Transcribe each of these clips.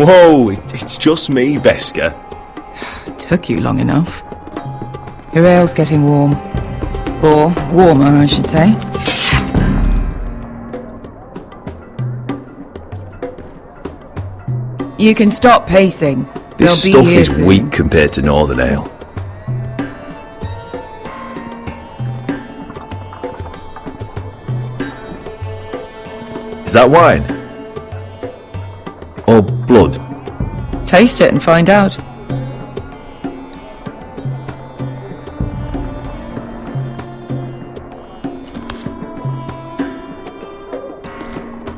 Whoa, it's just me, Beskha. Took you long enough. Your ale's getting warm. Or warmer, I should say. You can stop pacing. This stuff is weak compared to Northern Ale. Is that wine? Or blood? Taste it and find out.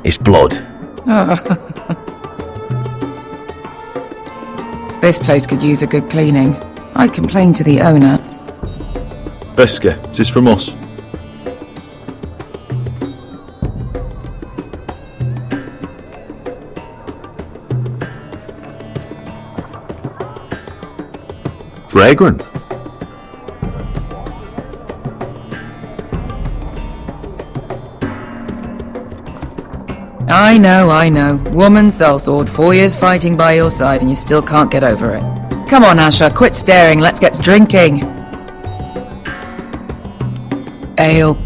It's blood. This place could use a good cleaning. I complained to the owner. Beskha, is this from us? Fragrant. I know. Woman sellsword, 4 years fighting by your side and you still can't get over it. Come on, Asher, quit staring, let's get to drinking. Ale.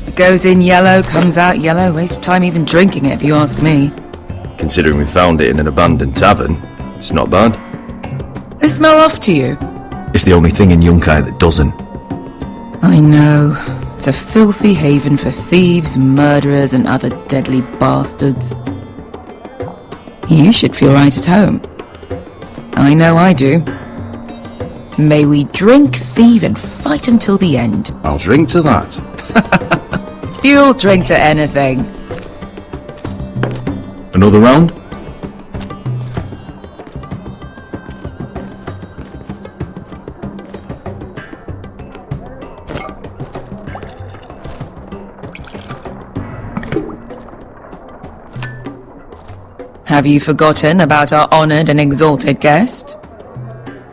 It goes in yellow, comes out yellow, waste time even drinking it if you ask me. Considering we found it in an abandoned tavern, it's not bad. They smell off to you? It's the only thing in Yunkai that doesn't. I know. It's a filthy haven for thieves, murderers, and other deadly bastards. You should feel right at home. I know I do. May we drink, thieve, and fight until the end. I'll drink to that. You'll drink to anything. Another round? Have you forgotten about our honoured and exalted guest?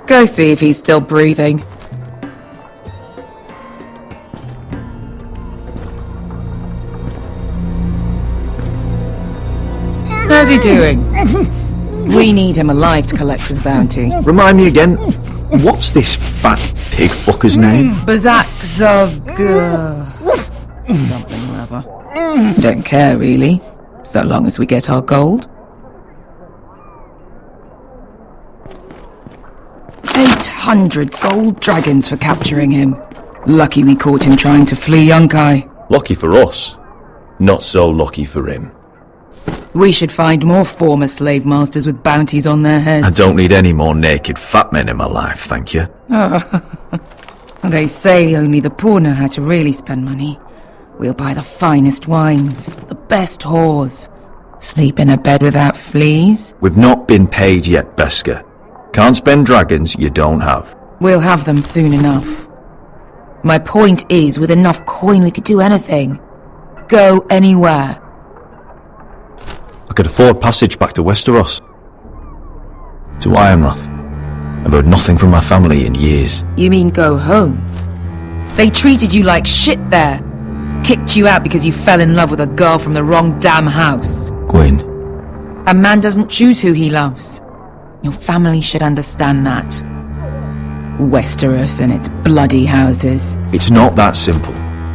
Go see if he's still breathing. How's he doing? We need him alive to collect his bounty. Remind me again, what's this fat pig fucker's name? Bazak Zog... something or other. Don't care, really. So long as we get our gold. 800 gold dragons for capturing him. Lucky we caught him trying to flee Yunkai. Lucky for us. Not so lucky for him. We should find more former slave masters with bounties on their heads. I don't need any more naked fat men in my life, thank you. They say only the poor know how to really spend money. We'll buy the finest wines, the best whores. Sleep in a bed without fleas. We've not been paid yet, Beskha. Can't spend dragons you don't have. We'll have them soon enough. My point is, with enough coin we could do anything. Go anywhere. I could afford passage back to Westeros. To Ironrath. I've heard nothing from my family in years. You mean go home? They treated you like shit there. Kicked you out because you fell in love with a girl from the wrong damn house. Gwyn. A man doesn't choose who he loves. Your family should understand that. Westeros and its bloody houses. It's not that simple.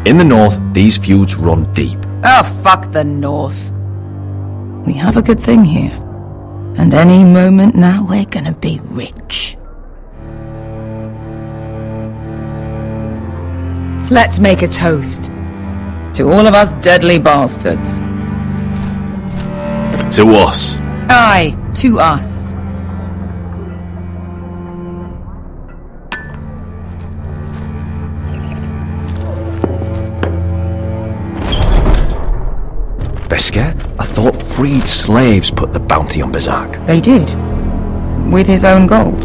In the north, these feuds run deep. Oh, fuck the North. We have a good thing here. And any moment now, we're gonna be rich. Let's make a toast. To all of us deadly bastards. To us. Aye, to us. Beskar? I thought freed slaves put the bounty on Berserk. They did. With his own gold.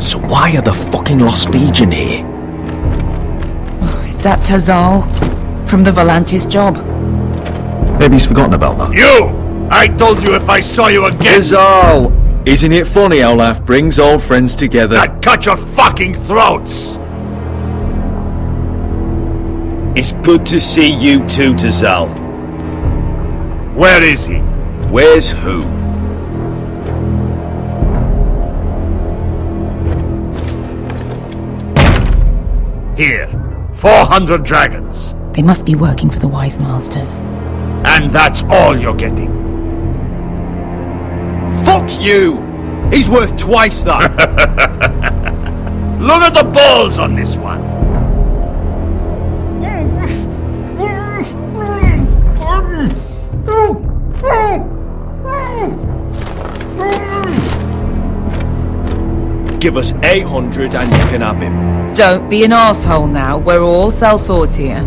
So why are the fucking Lost Legion here? Is that Tazal? From the Volantis job? Maybe he's forgotten about that. You! I told you if I saw you again, Tazal! Isn't it funny how life brings old friends together? I'd cut your fucking throats! It's good to see you too, Tazal. Where is he? Where's who? Here. 400 dragons. They must be working for the Wise Masters. And that's all you're getting. Fuck you! He's worth twice that. Look at the balls on this one. Give us 800 and you can have him. Don't be an asshole now. We're all sellswords here.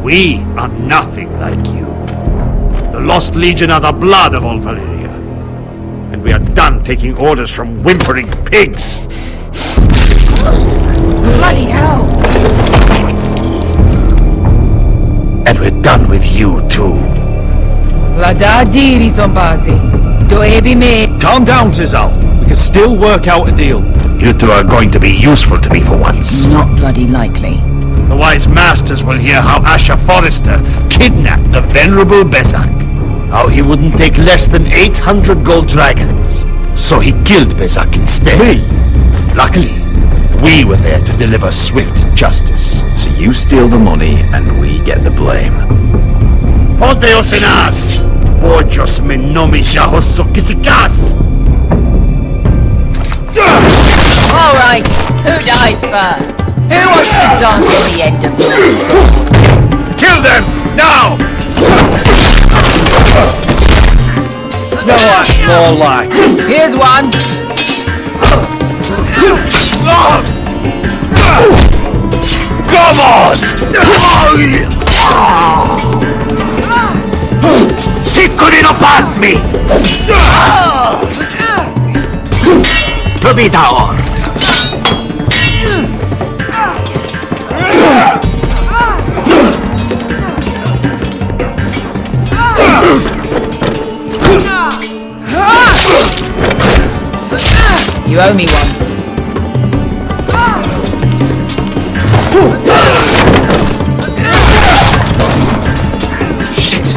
We are nothing like you. The Lost Legion are the blood of all Valyria. And we are done taking orders from whimpering pigs. Bloody hell! And we're done with you too. Lada diri sombazi. Doebi me. Calm down, Tazal. We can still work out a deal. You two are going to be useful to me for once. Not bloody likely. The Wise Masters will hear how House Forrester kidnapped the venerable Bezak. How he wouldn't take less than 800 gold dragons. So he killed Bezak instead. Me? Luckily, we were there to deliver swift justice. So you steal the money and we get the blame. Ponteos en as! Bojos me nomis yahoso kisikas! Alright, who dies first? Who wants to dance at the end of the sword? Kill them! Now! No, that's more like. Here's one. Come on! Sicuri no pasmi! Tobitaor! You owe me one. Shit!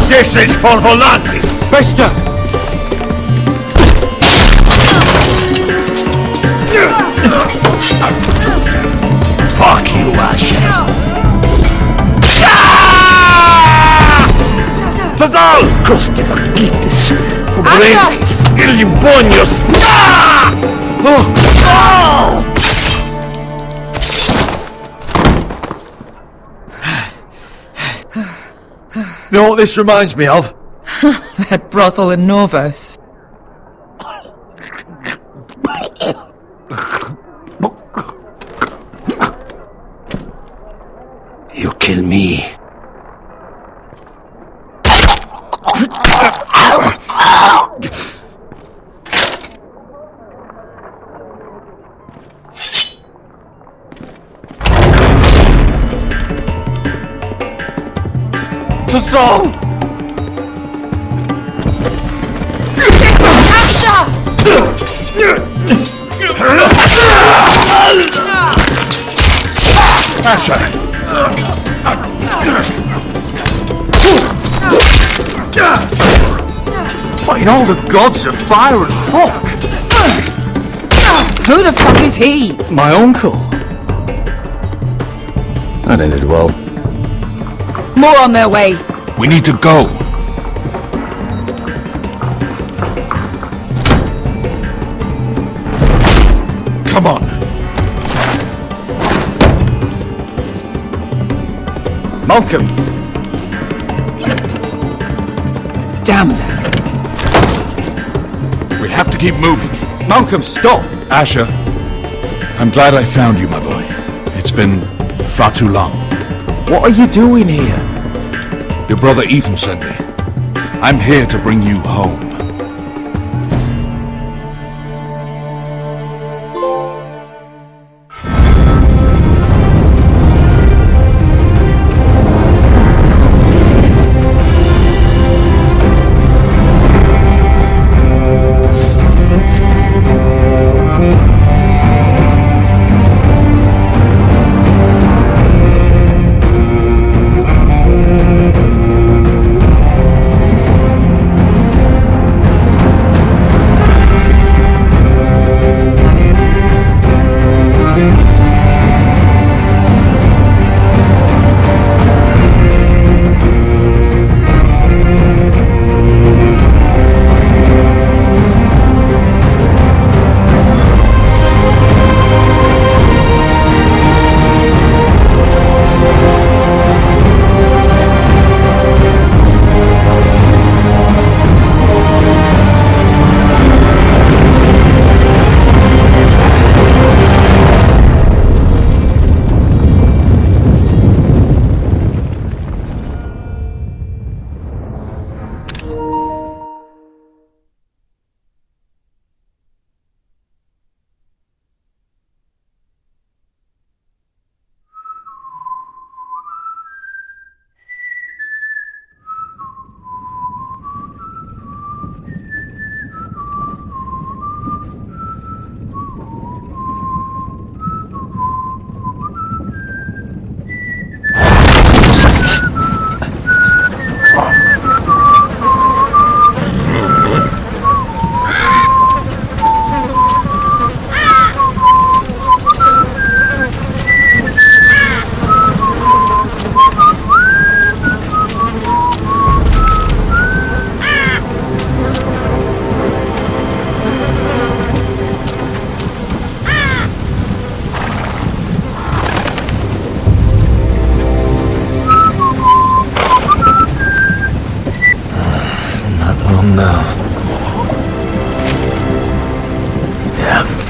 This is for Volantis! Beskar! Fuck you, Ash! Tazal! Coste vaquites, pobrenis, irribonios! You know what this reminds me of? That brothel in Norvos. You kill me. Tazal! Asha! In all the gods of fire and fuck! Who the fuck is he? My uncle. That ended well. More on their way. We need to go. Come on. Malcolm! Damn. We have to keep moving. Malcolm, stop! Asher, I'm glad I found you, my boy. It's been far too long. What are you doing here? Your brother Ethan sent me. I'm here to bring you home.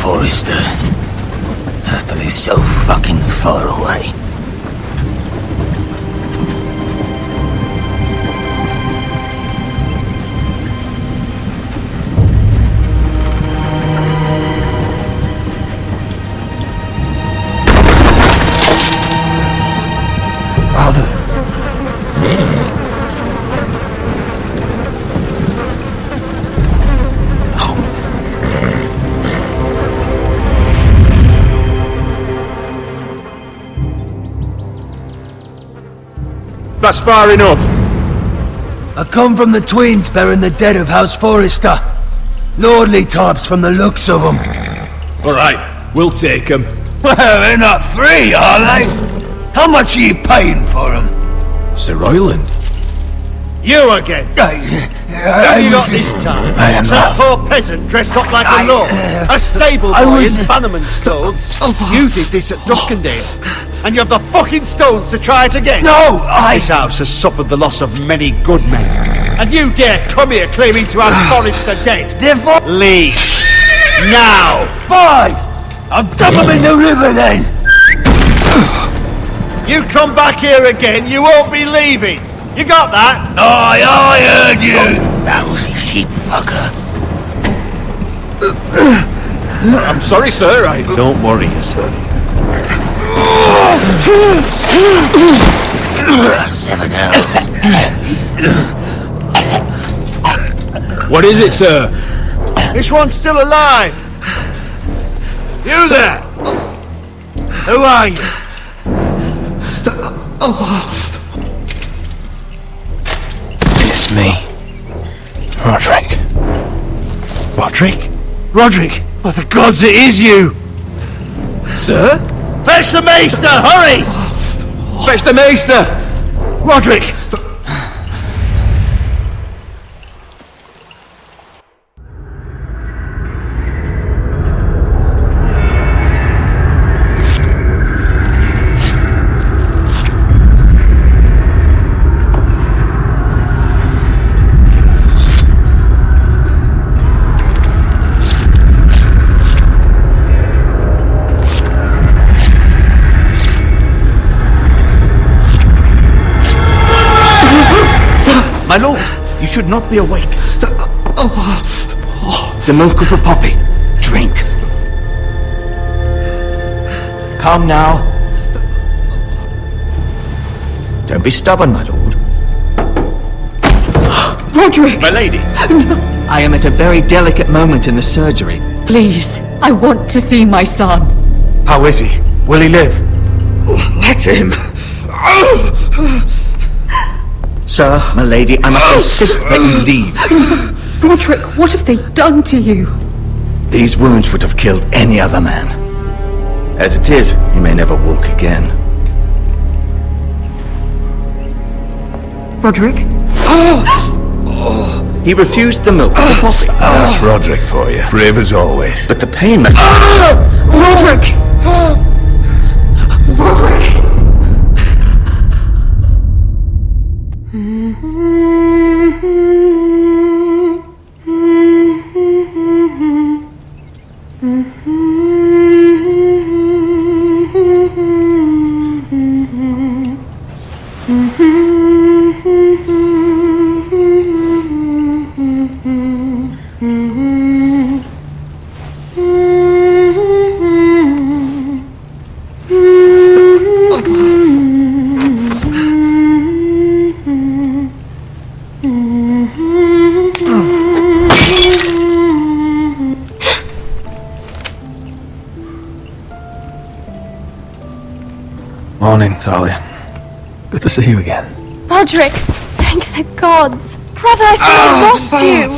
Forresters. That is so fucking far away. Father. That's far enough. I come from the Twins bearing the dead of House Forrester. Lordly types from the looks of them. Alright, we'll take them. Well, they're not free, are they? How much are you paying for them? Sir Royland. You again! What have you got this time? I am Some poor peasant dressed up like a lord. A stable boy in Bannerman's clothes. You did this at Duskendale. And you have the fucking stones to try it again? No, This house has suffered the loss of many good men. And you dare come here claiming to have Forrester dead? Therefore... Leave. Now! Fine! I'll dump them in the river then! You come back here again, you won't be leaving. You got that? I heard you! Lousy sheep fucker. I'm sorry, sir. Don't worry yourself. 7 hours. What is it, sir? This one's still alive. You there? Who are you? It's me, Roderick. Roderick? Roderick! By the gods, it is you! Sir? Fetch the maester, hurry! Fetch the maester! Roderick! My lord, you should not be awake. The milk of the poppy. Drink. Come now. Don't be stubborn, my lord. Roderick! My lady, I am at a very delicate moment in the surgery. Please, I want to see my son. How is he? Will he live? Let him. Sir, my lady, I must insist that you leave. Roderick, what have they done to you? These wounds would have killed any other man. As it is, he may never walk again. Roderick? He refused the milk of the poppy. That's Roderick for you. Brave as always. But the pain must... Roderick! Roderick! Morning, Talia. Good to see you again. Roderick, thank the gods. Brother, I thought I lost you.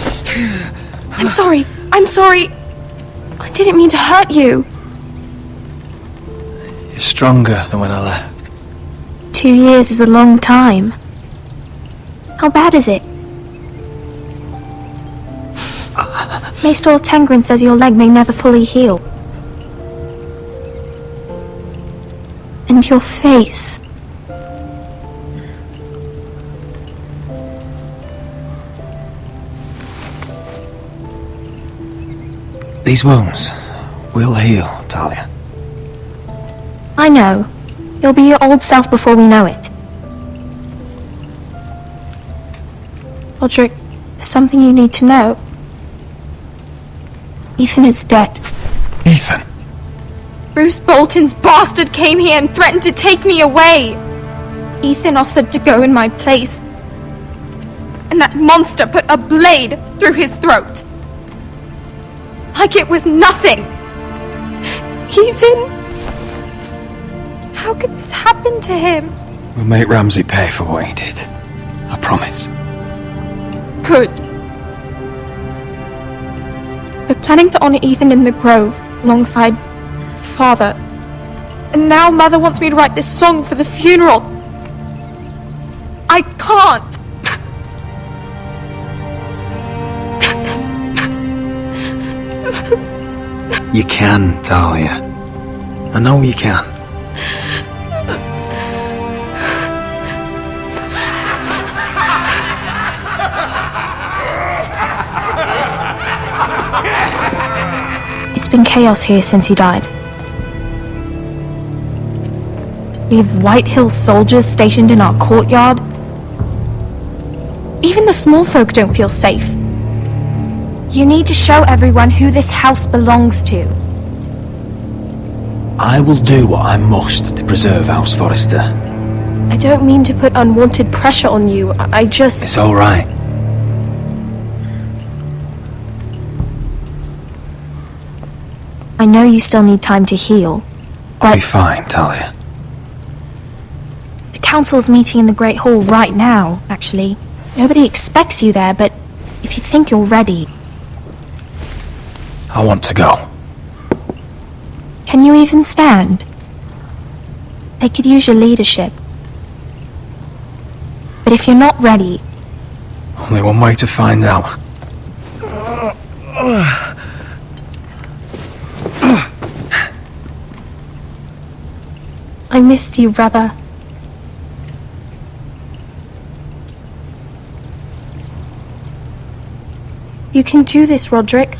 I'm sorry. I didn't mean to hurt you. You're stronger than when I left. 2 years is a long time. How bad is it? Maester Tengrin says your leg may never fully heal. And your face. These wounds will heal, Talia. I know. You'll be your old self before we know it. Roderick, there's something you need to know. Ethan is dead. Ethan? Bruce Bolton's bastard came here and threatened to take me away. Ethan offered to go in my place. And that monster put a blade through his throat. Like it was nothing. Ethan? How could this happen to him? We'll make Ramsay pay for what he did. I promise. Good. We're planning to honor Ethan in the Grove, alongside Father. And now Mother wants me to write this song for the funeral. I can't! You can, Talia. I know you can. It's been chaos here since he died. We have White Hill soldiers stationed in our courtyard. Even the small folk don't feel safe. You need to show everyone who this house belongs to. I will do what I must to preserve House Forrester. I don't mean to put unwanted pressure on you. I just... It's all right. I know you still need time to heal, I'll but be fine, Talia. the council's meeting in the Great Hall right now, actually. Nobody expects you there, but if you think you're ready... I want to go. Can you even stand? They could use your leadership. But if you're not ready... Only one way to find out. I missed you, brother. You can do this, Roderick.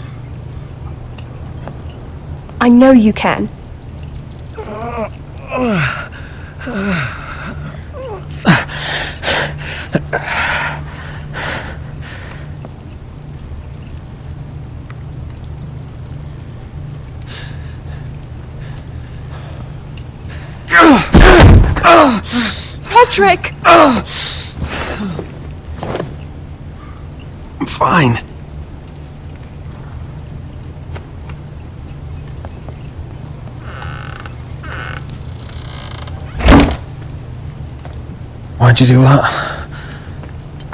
I know you can. Roderick! I'm fine. Why'd you do that?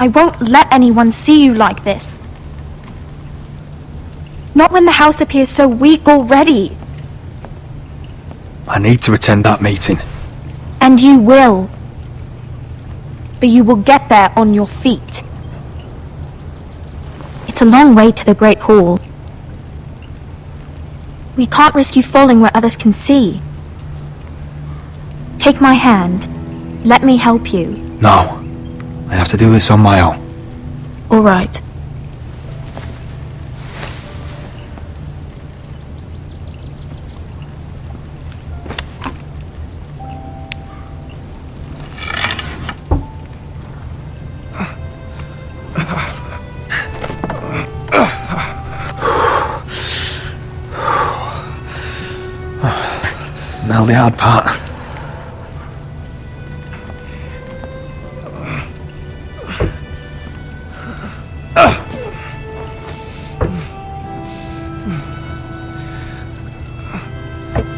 I won't let anyone see you like this. Not when the house appears so weak already. I need to attend that meeting. And you will. But you will get there on your feet. It's a long way to the Great Hall. We can't risk you falling where others can see. Take my hand. Let me help you. No. I have to do this on my own. All right. Now the hard part.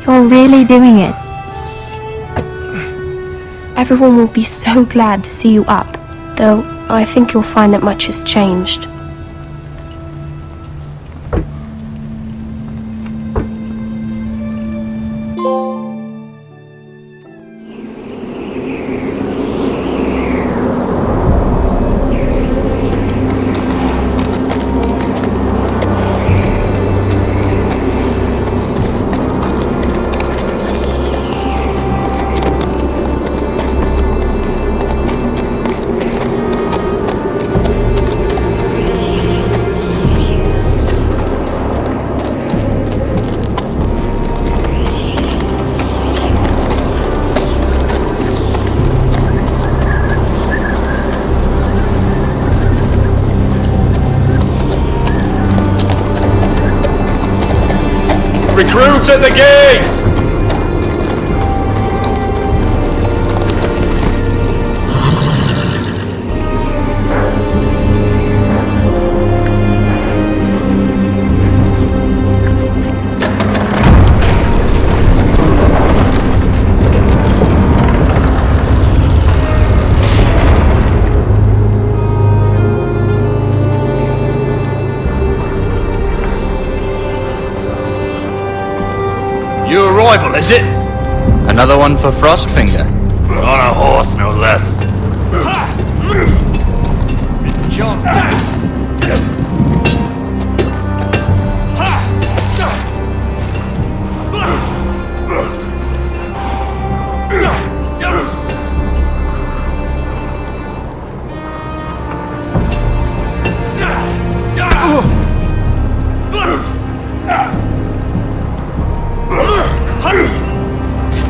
You're really doing it. Everyone will be so glad to see you up, though I think you'll find that much has changed. Recruits at the gate! New arrival, is it? Another one for Frostfinger. On a horse, no less. It's Johnston.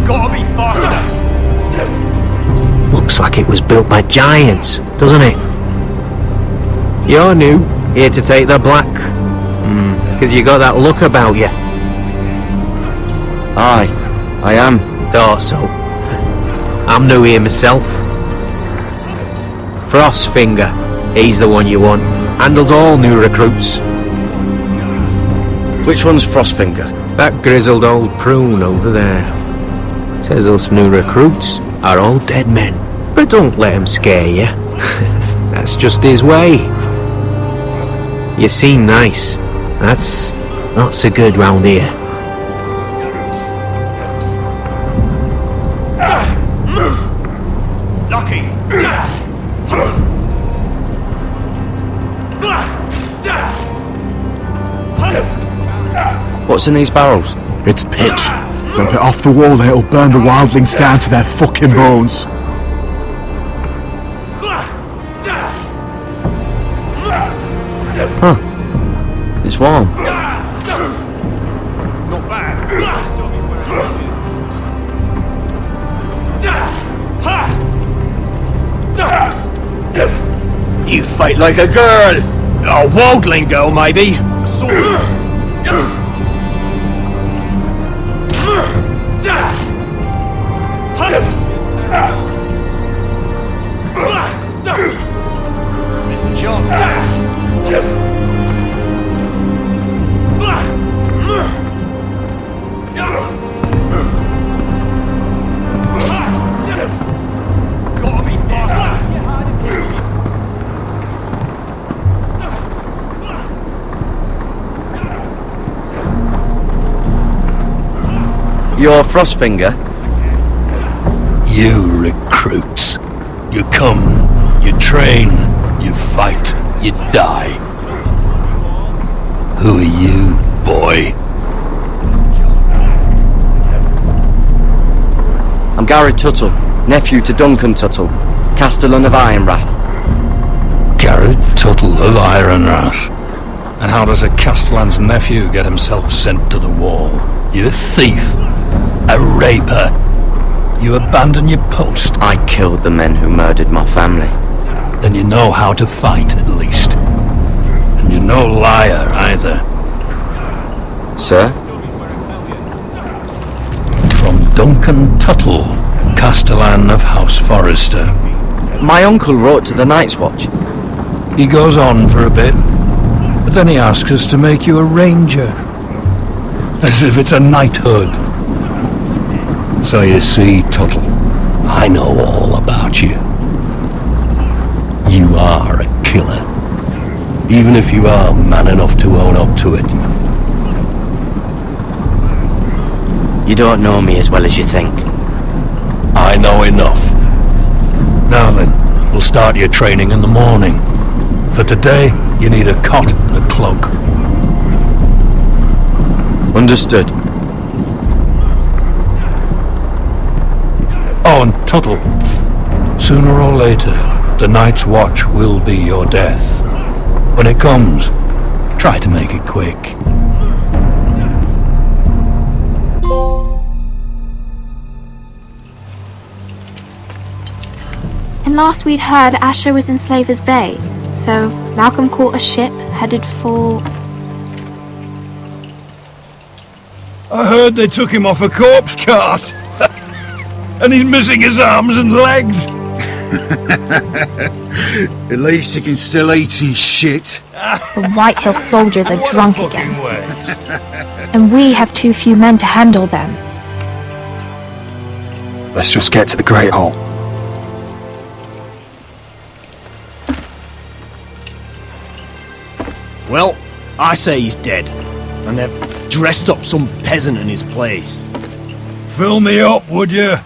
Gotta be faster. Looks like it was built by giants, doesn't it? You're new, here to take the black. Because you got that look about you. Aye, I am. Thought so. I'm new here myself. Frostfinger, he's the one you want. Handles all new recruits. Which one's Frostfinger? That grizzled old prune over there. Says us new recruits are all dead men. But don't let him scare you. That's just his way. You seem nice. That's Not so good round here. Lucky. What's in these barrels? It's pitch. Dump it off the wall and it'll burn the wildlings down to their fucking bones. Huh. It's warm. Not bad. You fight like a girl! A wildling girl, maybe? Mr. Johnson. Gotta be faster. You're Frostfinger? You recruits. You come, you train, you fight, you die. Who are you, boy? I'm Gary Tuttle, nephew to Duncan Tuttle, Castellan of Ironrath. Garrett Tuttle of Ironrath. And how does a Castellan's nephew get himself sent to the wall? You a thief, a raper. You abandon your post. I killed the men who murdered my family. Then you know how to fight, at least. And you're no liar, either. Sir? From Duncan Tuttle, Castellan of House Forrester. My uncle wrote to the Night's Watch. He goes on for a bit, but then he asks us to make you a ranger. As if it's a knighthood. So you see, Tuttle, I know all about you. You are a killer. Even if you are man enough to own up to it. You don't know me as well as you think. I know enough. Now then, we'll start your training in the morning. For today, you need a cot and a cloak. Understood. Oh, and Tuttle, sooner or later, the Night's Watch will be your death. When it comes, try to make it quick. And last we'd heard, Asher was in Slaver's Bay, so Malcolm caught a ship headed for... I heard they took him off a corpse cart. And he's missing his arms and legs. At least he can still eat and shit. The White Hill soldiers are drunk again. And we have too few men to handle them. Let's just get to the Great Hall. Well, I say he's dead. And they've dressed up some peasant in his place. Fill me up, would you?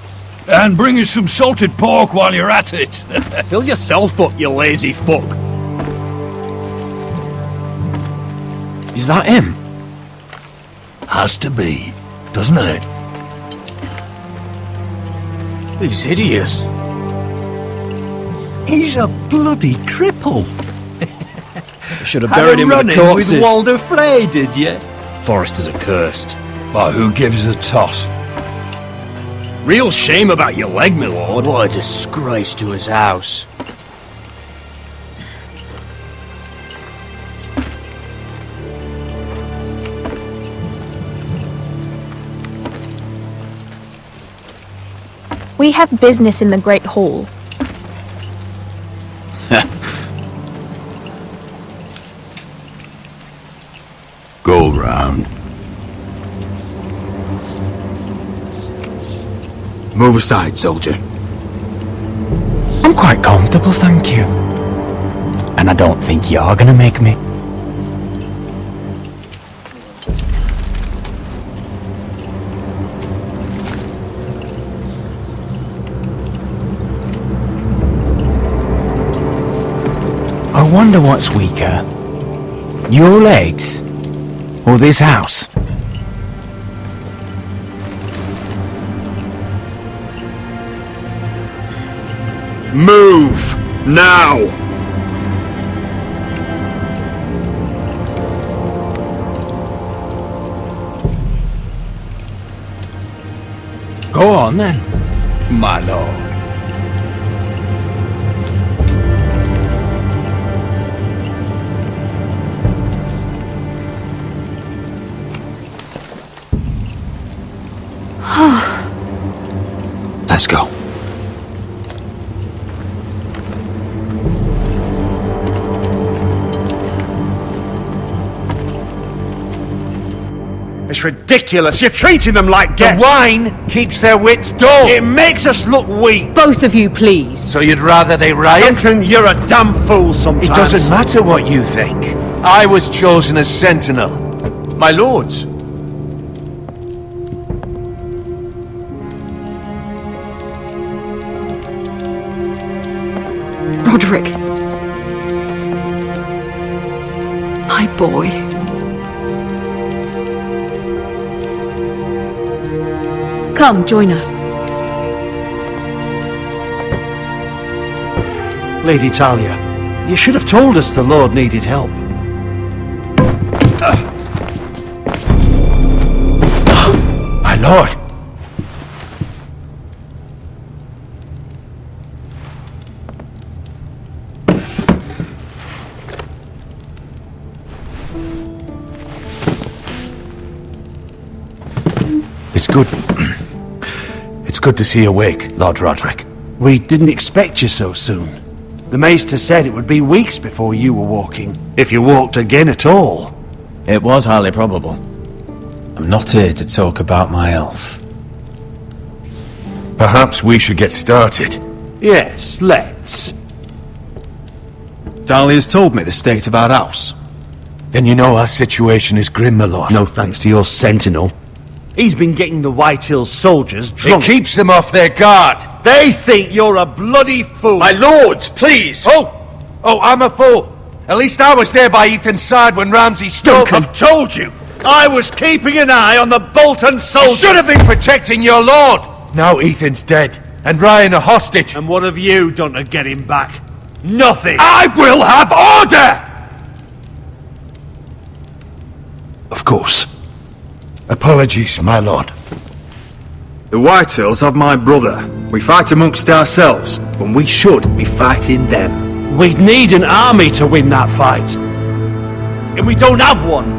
And bring us some salted pork while you're at it. Fill yourself up, you lazy fuck. Is that him? Has to be, doesn't it? He's hideous. He's a bloody cripple. Should have buried him with the corpses. With Walder Frey, did you? Forresters are cursed. But who gives a toss? Real shame about your leg, my lord. What a disgrace to his house. We have business in the Great Hall. Go round. Move aside, soldier. I'm quite comfortable, thank you. And I don't think you're gonna make me. I wonder what's weaker. Your legs? Or this house? Move! Now! Go on then, my lord. Let's go. It's ridiculous. You're treating them like guests. The wine keeps their wits dull. It makes us look weak. Both of you, please. So you'd rather they riot? Duncan, you're a damn fool sometimes. It doesn't matter what you think. I was chosen as sentinel. My lords. Roderick. My boy. Come, join us. Lady Talia, you should have told us the Lord needed help. My lord. It's good to see you awake, Lord Roderick. We didn't expect you so soon. The Maester said it would be weeks before you were walking, if you walked again at all. It was highly probable. I'm not here to talk about my elf. Perhaps we should get started. Yes, let's. Dahlia's told me the state of our house. Then you know our situation is grim, my lord. No thanks to your sentinel. He's been getting the White Hills soldiers drunk. It keeps them off their guard. They think you're a bloody fool. My lords, please! Oh, I'm a fool. At least I was there by Ethan's side when Ramsay stole... I've told you! I was keeping an eye on the Bolton soldiers! You should have been protecting your lord! Now Ethan's dead, and Ryan a hostage. And what have you done to get him back? Nothing! I will have order! Of course. Apologies, my lord. The Whitehills have my brother. We fight amongst ourselves, when we should be fighting them. We'd need an army to win that fight. And we don't have one.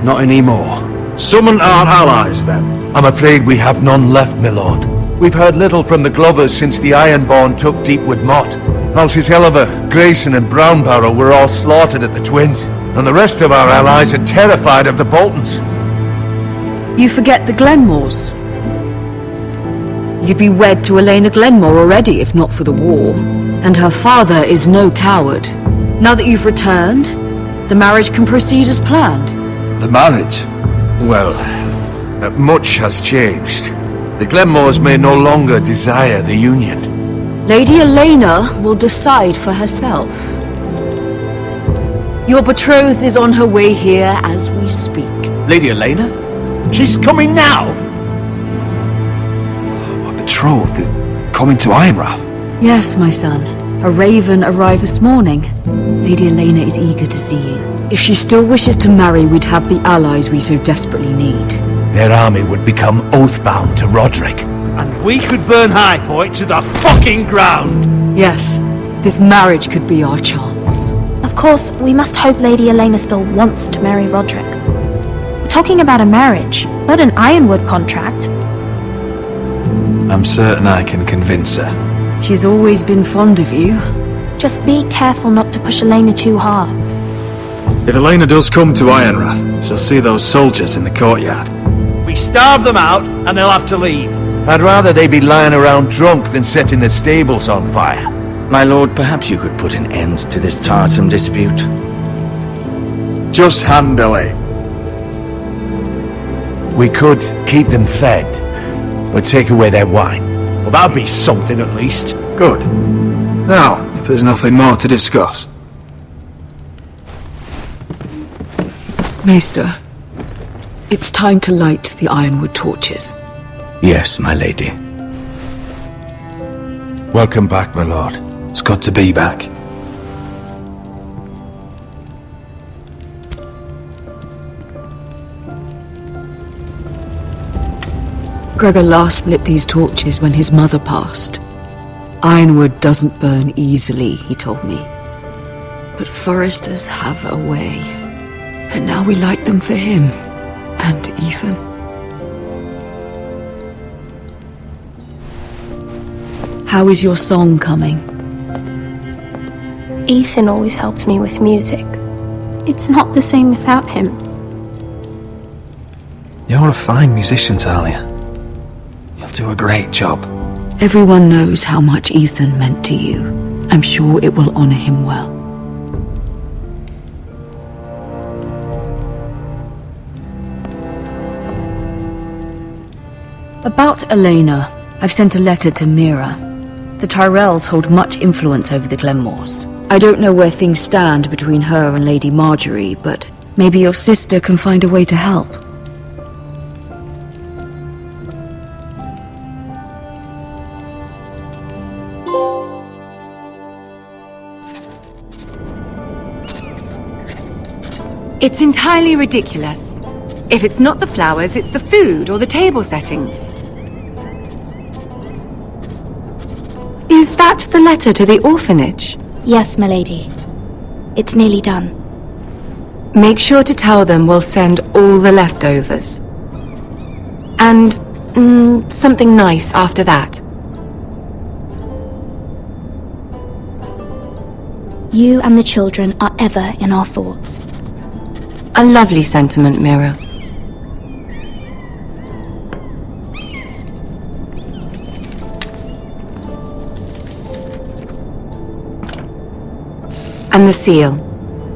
Not anymore. Summon our allies, then. I'm afraid we have none left, my lord. We've heard little from the Glovers since the Ironborn took Deepwood Motte. Halsey's Helliver, Grayson and Brownbarrow were all slaughtered at the Twins, and the rest of our allies are terrified of the Boltons. You forget the Glenmores. You'd be wed to Elena Glenmore already if not for the war. And her father is no coward. Now that you've returned, the marriage can proceed as planned. The marriage? Well, much has changed. The Glenmores may no longer desire the union. Lady Elena will decide for herself. Your betrothed is on her way here as we speak. Lady Elena? She's coming now! My betrothed is coming to Ironrath. Yes, my son. A raven arrived this morning. Lady Elena is eager to see you. If she still wishes to marry, we'd have the allies we so desperately need. Their army would become oath-bound to Roderick. And we could burn High Point to the fucking ground! Yes, this marriage could be our chance. Of course, we must hope Lady Elena still wants to marry Roderick. We're talking about a marriage, not an Ironwood contract. I'm certain I can convince her. She's always been fond of you. Just be careful not to push Elena too hard. If Elena does come to Ironrath, she'll see those soldiers in the courtyard. We starve them out, and they'll have to leave. I'd rather they be lying around drunk than setting the stables on fire. My lord, perhaps you could put an end to this tiresome dispute. Just handle it. We could keep them fed, but take away their wine. Well, that'd be something at least. Good. Now, if there's nothing more to discuss, Maester, it's time to light the Ironwood torches. Yes, my lady. Welcome back, my lord. It's good to be back. Gregor last lit these torches when his mother passed. Ironwood doesn't burn easily, he told me. But Forresters have a way. And now we light them for him. And Ethan. How is your song coming? Ethan always helped me with music. It's not the same without him. You're a fine musician, Talia. You'll do a great job. Everyone knows how much Ethan meant to you. I'm sure it will honor him well. About Elena, I've sent a letter to Mira. The Tyrells hold much influence over the Glenmores. I don't know where things stand between her and Lady Marjorie, but maybe your sister can find a way to help. It's entirely ridiculous. If it's not the flowers, it's the food or the table settings. Is that the letter to the orphanage? Yes, my lady. It's nearly done. Make sure to tell them we'll send all the leftovers. And something nice after that. You and the children are ever in our thoughts. A lovely sentiment, Mira. And the seal.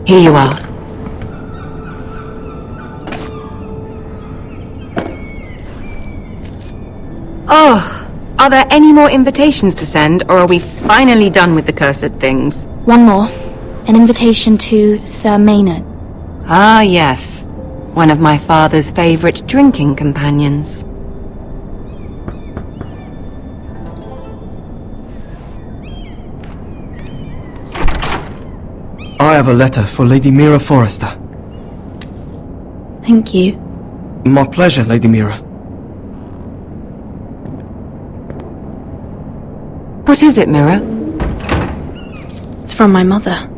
Here you are. Oh, are there any more invitations to send, or are we finally done with the cursed things? One more. An invitation to Sir Maynard. Ah, yes. One of my father's favorite drinking companions. I have a letter for Lady Mira Forrester. Thank you. My pleasure, Lady Mira. What is it, Mira? It's from my mother.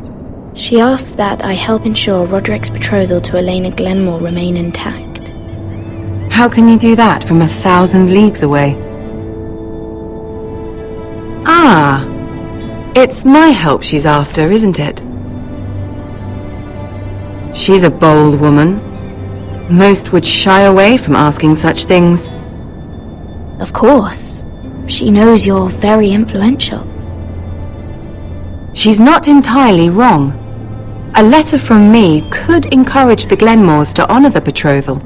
She asks that I help ensure Roderick's betrothal to Elena Glenmore remain intact. How can you do that from 1,000 leagues away? Ah, it's my help she's after, isn't it? She's a bold woman. Most would shy away from asking such things. Of course. She knows you're very influential. She's not entirely wrong. A letter from me could encourage the Glenmores to honor the betrothal.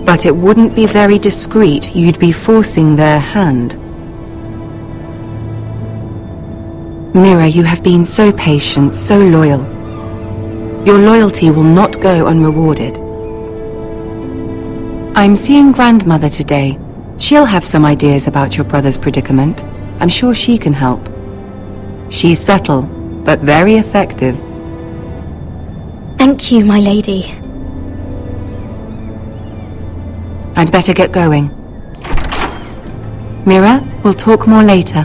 But it wouldn't be very discreet. You'd be forcing their hand. Mira, you have been so patient, so loyal. Your loyalty will not go unrewarded. I'm seeing Grandmother today. She'll have some ideas about your brother's predicament. I'm sure she can help. She's subtle, but very effective. Thank you, my lady. I'd better get going. Mira, we'll talk more later.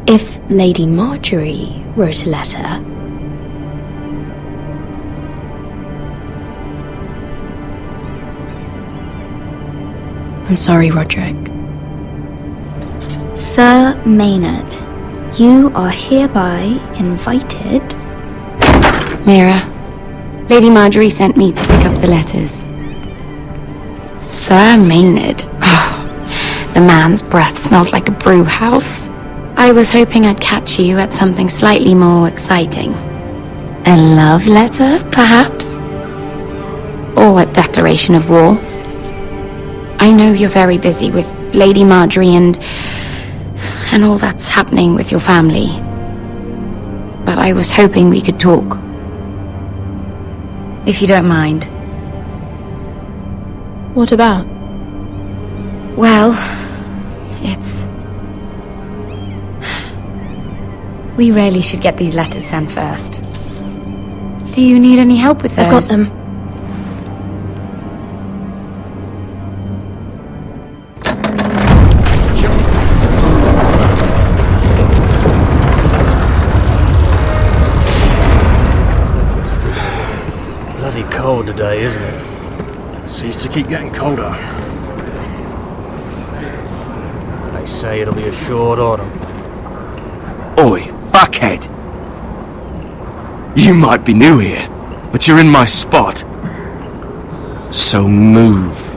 If Lady Marjorie wrote a letter... I'm sorry, Roderick. Sir Maynard, you are hereby invited... Mira, Lady Marjorie sent me to pick up the letters. Sir Maynard. The man's breath smells like a brew house. I was hoping I'd catch you at something slightly more exciting. A love letter, perhaps? Or a declaration of war? I know you're very busy with Lady Marjorie and all that's happening with your family. But I was hoping we could talk. If you don't mind. What about? Well, it's... We really should get these letters sent first. Do you need any help with those? I've got them. Bloody cold today, isn't it? Seems to keep getting colder. They say it'll be a short autumn. Oi, fuckhead! You might be new here, but you're in my spot. So move.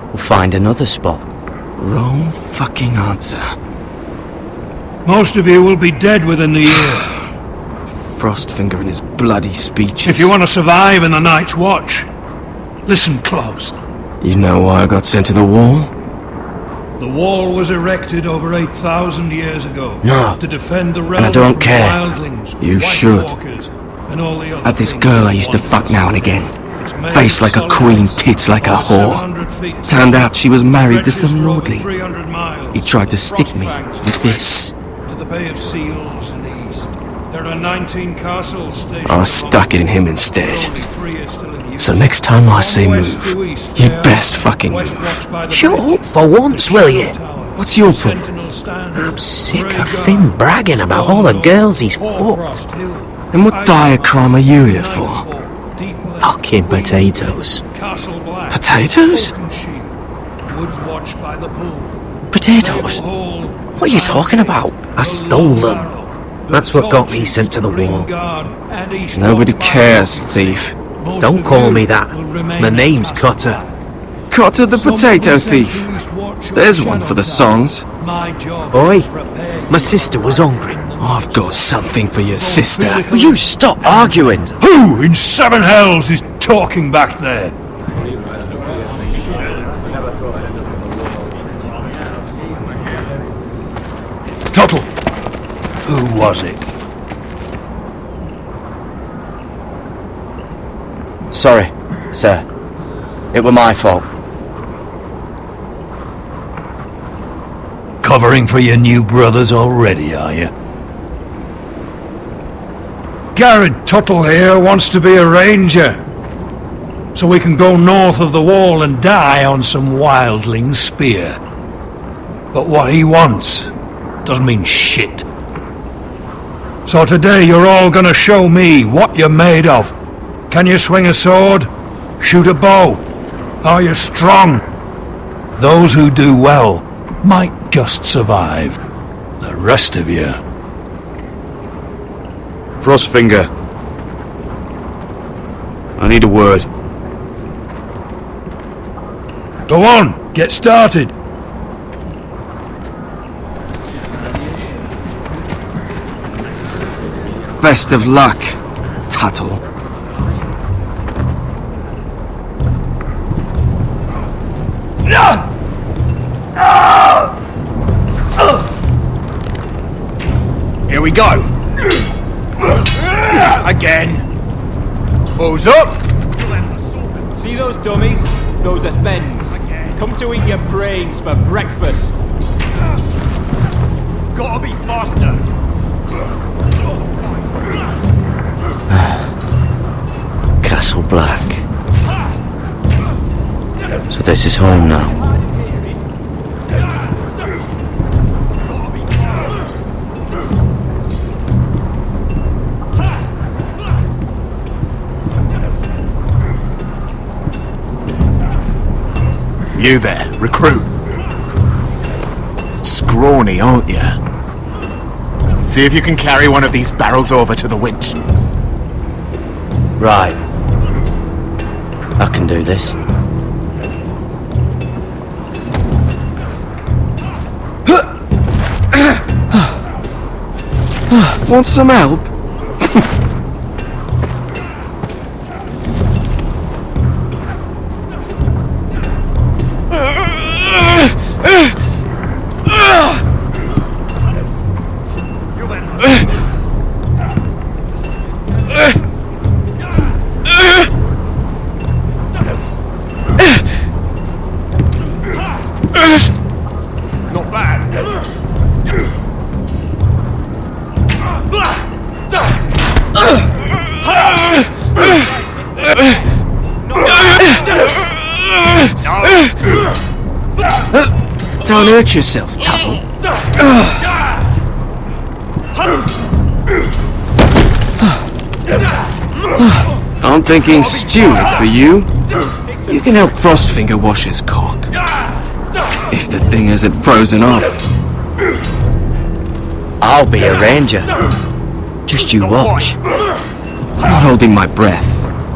We'll find another spot. Wrong fucking answer. Most of you will be dead within the year. Frostfinger and his bloody speeches. If you want to survive in the Night's Watch, listen close. You know why I got sent to the wall? The wall was erected over 8,000 years ago. No. To defend the And realm I don't from care. wildlings, You White should. Walkers, and all the other Had this things girl that I used to want fuck us. now and again. It's made Face of like a solid queen, ice, tits like a over whore. 700 feet Turned out she was married to stretches some for over lordly. 300 miles He tried to from stick me Frostbanks with this. to the Bay of Seals in the east. There are 19 castles stationed. I stuck it in him instead. Only 3 are still in use. So next time I say West move, to east, you there, best fucking West move. Rocks by the Shut bridge, up for once, will you? Tower, What's your problem? Sentinel Stand, I'm sick Grey of Guard, Finn bragging about all the Stone girls he's Wall, fucked. Frost Hill, And what diacrime are you here for? Nightfall, Deep Lake, Fucking Queen's potatoes. Wood, Castle Black, Potatoes? Oakenshield, Woods Watch by the Pool, Potatoes? Table Hall, What are you talking about? I stole them. That's what got me sent to the wall. Nobody cares, thief. Don't call me that. My name's Cotter. Cotter the potato thief. There's one for the songs. Oi, my sister was hungry. I've got something for your sister. Will you stop arguing? Who in seven hells is talking back there? Tuttle, who was it? Sorry, sir. It were my fault. Covering for your new brothers already, are you? Garrett Tuttle here wants to be a ranger, so we can go north of the wall and die on some wildling spear. But what he wants doesn't mean shit. So today you're all gonna show me what you're made of. Can you swing a sword? Shoot a bow? Are you strong? Those who do well might just survive. The rest of you... Frostfinger. I need a word. Go on, get started. Best of luck, Tuttle. Here we go. Again. Who's up? See those dummies? Those are thens. Come to eat your brains for breakfast. Gotta be faster. Castle Black. So this is home now. You there, recruit. Scrawny, aren't you? See if you can carry one of these barrels over to the winch. Right. I can do this. Want some help? Not bad. Don't hurt yourself, Tuttle. I'm thinking steward for you. You can help Frostfinger wash his cock. If the thing hasn't frozen off. I'll be a ranger. Just you watch. I'm not holding my breath,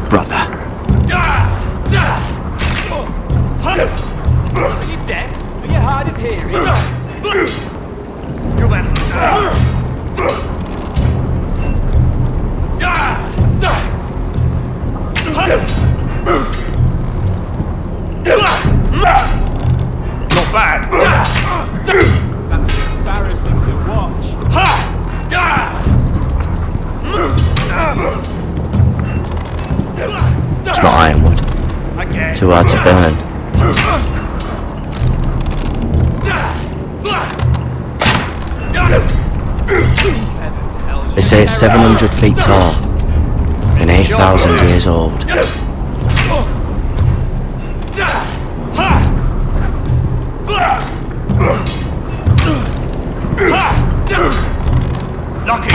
brother. Are you deaf? Are you hard of hearing? Not bad. That's embarrassing to watch. It's not Ironwood. Too hard to burn. They say it's 700 feet tall and 8,000 years old. Lucky.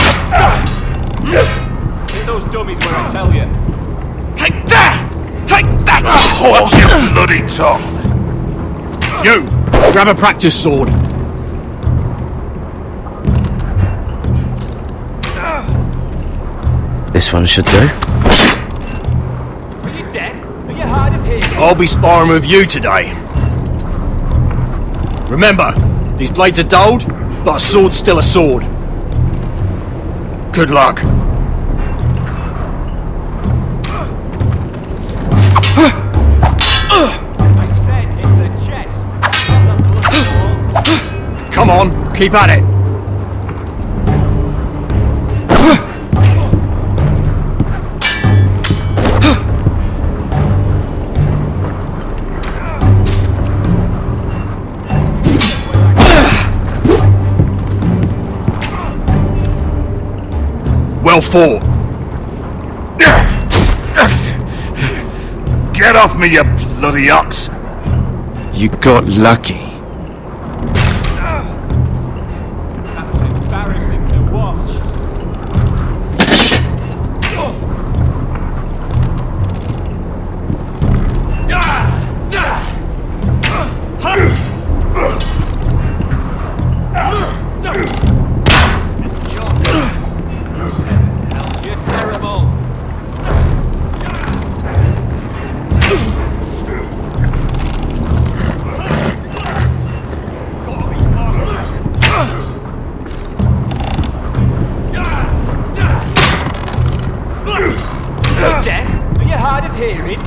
Hit those dummies when I tell you. Take that! Take that! Watch your bloody tongue! You! Grab a practice sword. This one should do. Are you deaf? Are you hard of hearing? I'll be sparring with you today. Remember, these blades are dulled, but a sword's still a sword. Good luck. I said hit the chest. Not the blood. Come on, keep at it. Well fought. Get off me, you bloody ox! You got lucky. That's embarrassing to watch. You're terrible. You're deaf? Are you hard of hearing?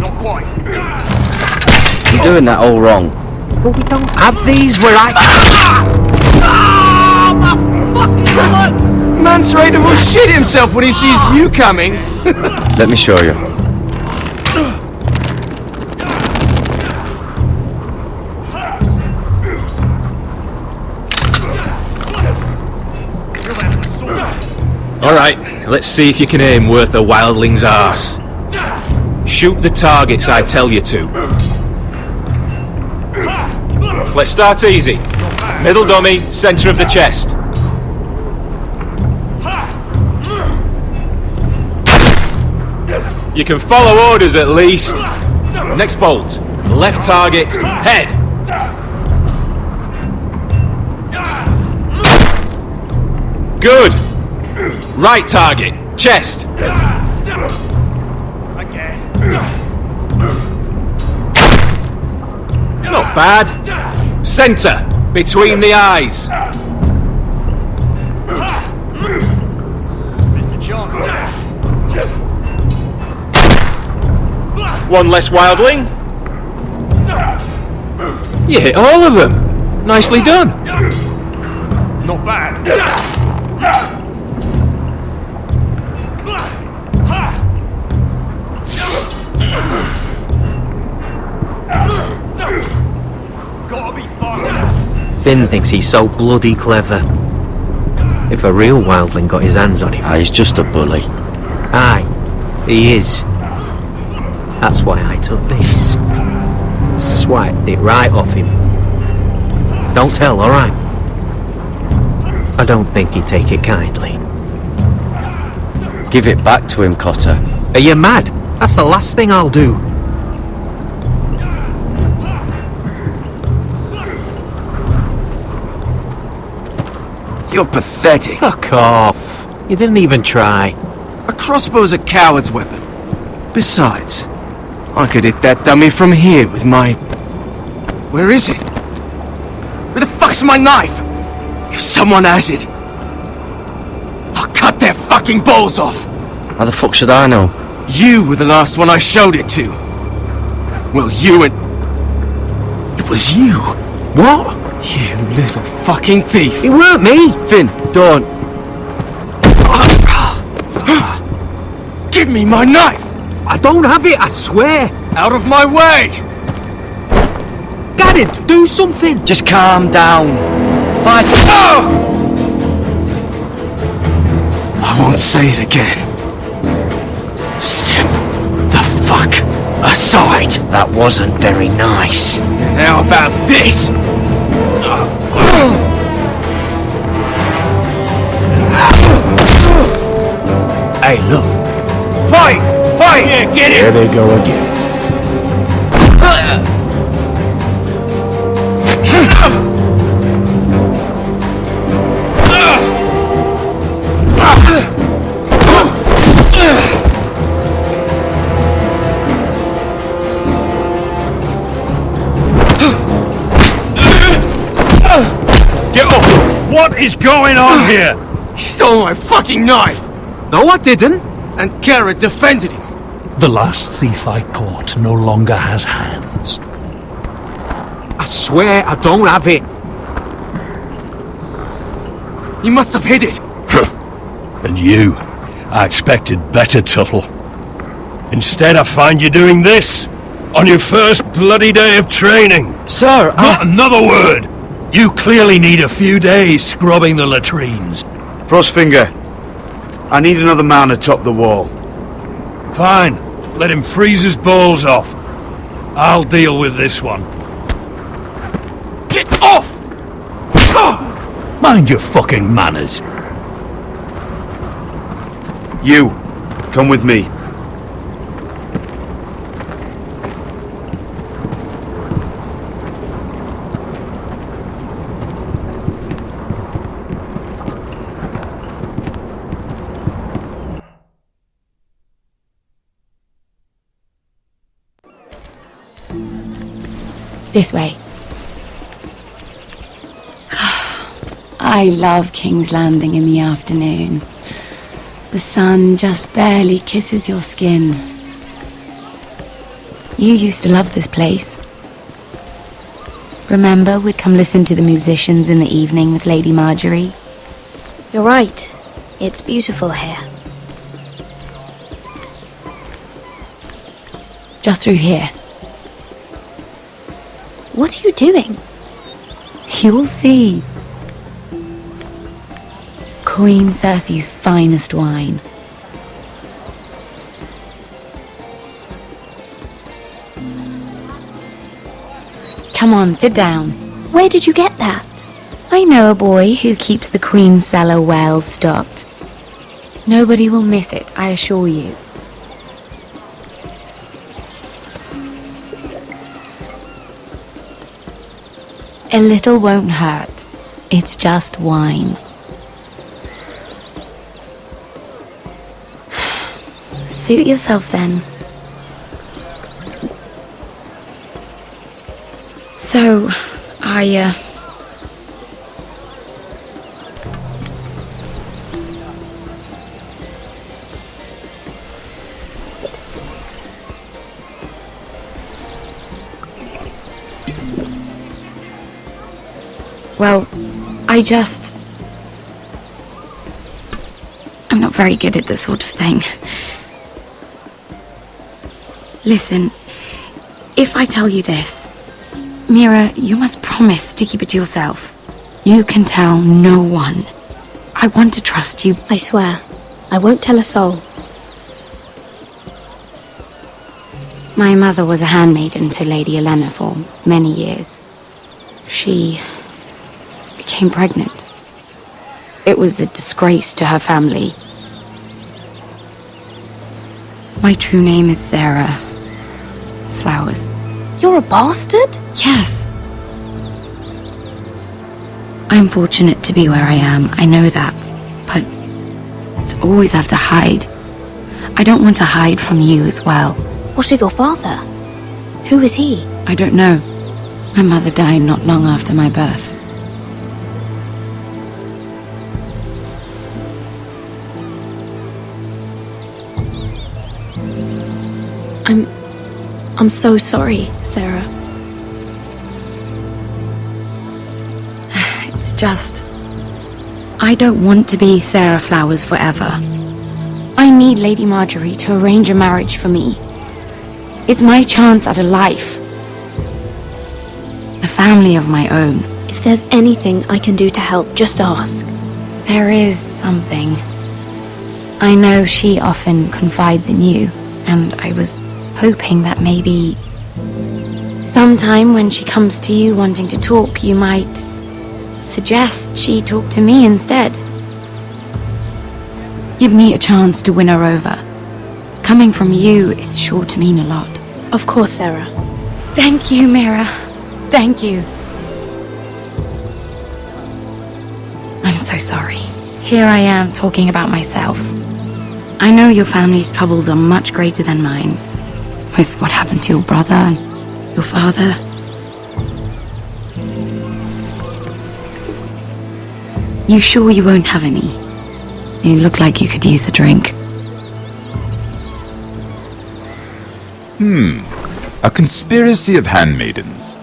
Not quite. You're doing that all wrong. But we don't have these where I... Man's ready will shit himself when he sees you coming. Let me show you. Alright, let's see if you can aim worth a wildling's arse. Shoot the targets I tell you to. Let's start easy. Middle dummy, centre of the chest. You can follow orders at least. Next bolt. Left target, head. Good. Right target, chest. Not bad. Centre, between the eyes. One less wildling. You hit all of them. Nicely done. Not bad. Gotta be faster. Finn thinks he's so bloody clever. If a real wildling got his hands on him... He's just a bully. Aye, he is. That's why I took this. Swiped it right off him. Don't tell, alright? I don't think he'd take it kindly. Give it back to him, Cotter. Are you mad? That's the last thing I'll do. You're pathetic. Fuck off. You didn't even try. A crossbow's a coward's weapon. Besides, I could hit that dummy from here with my... Where is it? Where the fuck's my knife? If someone has it, I'll cut their fucking balls off. How the fuck should I know? You were the last one I showed it to. Well, you and... It was you. What? You little fucking thief. It weren't me. Finn, don't. Give me my knife. I don't have it, I swear. Out of my way. Garrett, do something. Just calm down. Fight it. I won't say it again. Step the fuck aside. That wasn't very nice. And how about this? Hey, look. Fight! Fight! Yeah, get it! There they go again. Get up! What is going on here? He stole my fucking knife! No, I didn't. And Garrett defended him. The last thief I caught no longer has hands. I swear I don't have it. He must have hid it. And you, I expected better, Tuttle. Instead I find you doing this, on your first bloody day of training. Sir, Not another word! You clearly need a few days scrubbing the latrines. Frostfinger, I need another man atop the wall. Fine, let him freeze his balls off. I'll deal with this one. Get off! Mind your fucking manners. You, come with me. This way. I love King's Landing in the afternoon. The sun just barely kisses your skin. You used to love this place. Remember, we'd come listen to the musicians in the evening with Lady Marjorie? You're right. It's beautiful here. Just through here. What are you doing? You'll see. Queen Cersei's finest wine. Come on, sit down. Where did you get that? I know a boy who keeps the Queen's cellar well stocked. Nobody will miss it, I assure you. A little won't hurt. It's just wine. Suit yourself then. So, Well, I'm not very good at this sort of thing. Listen, if I tell you this, Mira, you must promise to keep it to yourself. You can tell no one. I want to trust you. I swear, I won't tell a soul. My mother was a handmaiden to Lady Olenna for many years. She became pregnant. It was a disgrace to her family. My true name is Sarah Flowers. You're a bastard? Yes. I'm fortunate to be where I am, I know that. But to always have to hide. I don't want to hide from you as well. What of your father? Who is he? I don't know. My mother died not long after my birth. I'm so sorry, Sarah. It's just... I don't want to be Sarah Flowers forever. I need Lady Marjorie to arrange a marriage for me. It's my chance at a life. A family of my own. If there's anything I can do to help, just ask. There is something. I know she often confides in you, and I was hoping that maybe sometime when she comes to you wanting to talk, you might suggest she talk to me instead. Give me a chance to win her over. Coming from you, it's sure to mean a lot. Of course, Sarah. Thank you, Mira. Thank you. I'm so sorry. Here I am talking about myself. I know your family's troubles are much greater than mine. With what happened to your brother and your father. You sure you won't have any? You look like you could use a drink. A conspiracy of handmaidens.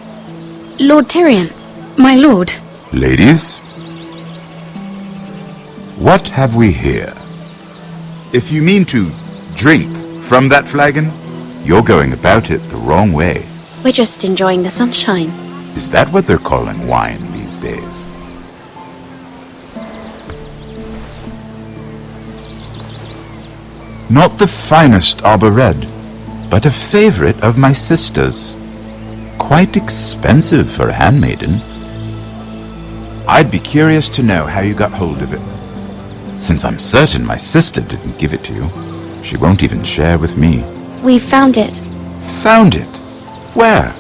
Lord Tyrion. My lord. Ladies, what have we here? If you mean to drink from that flagon, you're going about it the wrong way. We're just enjoying the sunshine. Is that what they're calling wine these days? Not the finest arbor red, but a favorite of my sister's. Quite expensive for a handmaiden. I'd be curious to know how you got hold of it. Since I'm certain my sister didn't give it to you, she won't even share with me. We found it. Found it? Where?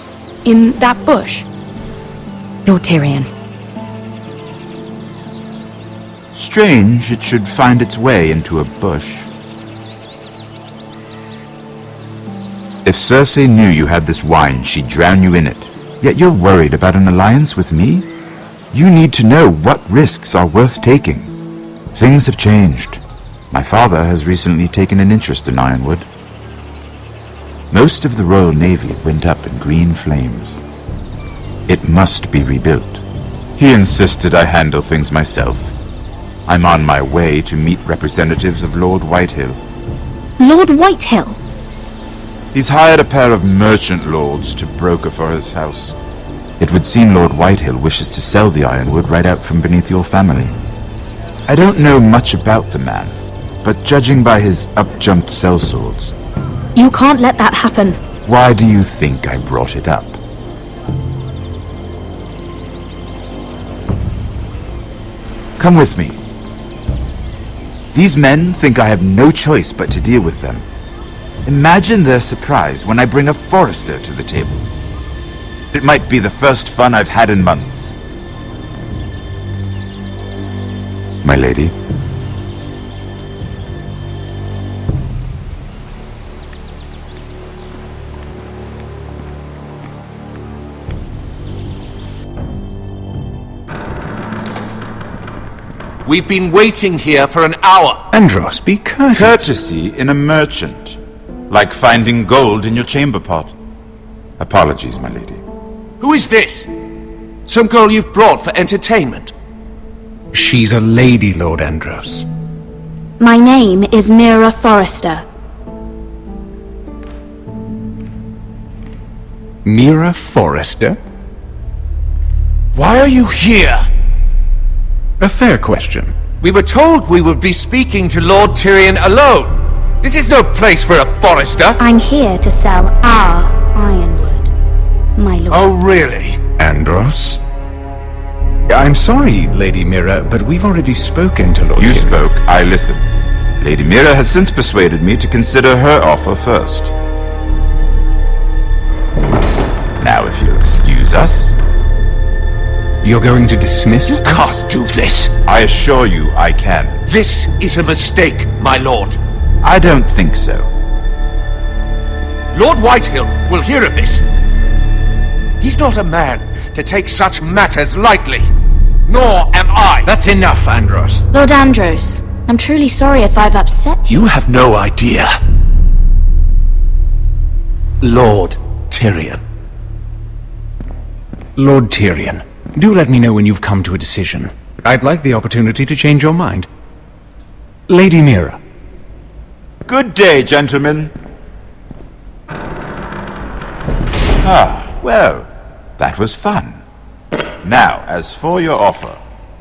In that bush. Lord Tyrion. Strange it should find its way into a bush. If Cersei knew you had this wine, she'd drown you in it. Yet you're worried about an alliance with me? You need to know what risks are worth taking. Things have changed. My father has recently taken an interest in Ironwood. Most of the Royal Navy went up in green flames. It must be rebuilt. He insisted I handle things myself. I'm on my way to meet representatives of Lord Whitehill. Lord Whitehill? He's hired a pair of merchant lords to broker for his house. It would seem Lord Whitehill wishes to sell the Ironwood right out from beneath your family. I don't know much about the man, but judging by his up-jumped sellswords... You can't let that happen. Why do you think I brought it up? Come with me. These men think I have no choice but to deal with them. Imagine their surprise when I bring a Forrester to the table. It might be the first fun I've had in months. My lady. We've been waiting here for an hour. Andros, be courteous. Courtesy in a merchant. Like finding gold in your chamber pot. Apologies, my lady. Who is this? Some girl you've brought for entertainment? She's a lady, Lord Andros. My name is Mira Forrester. Mira Forrester? Why are you here? A fair question. We were told we would be speaking to Lord Tyrion alone. This is no place for a Forrester. I'm here to sell our Ironwood, my lord. Oh, really? Andros? I'm sorry, Lady Mira, but we've already spoken to Lord You Tyrion. spoke, I listened. Lady Mira has since persuaded me to consider her offer first. Now, if you'll excuse us... You're going to dismiss You can't do this. I assure you I can. This is a mistake, my lord. I don't think so. Lord Whitehill will hear of this. He's not a man to take such matters lightly. Nor am I. That's enough, Andros. Lord Andros, I'm truly sorry if I've upset you. You have no idea. Lord Tyrion. Lord Tyrion, do let me know when you've come to a decision. I'd like the opportunity to change your mind. Lady Mira. Good day, gentlemen. Ah, well, that was fun. Now, as for your offer,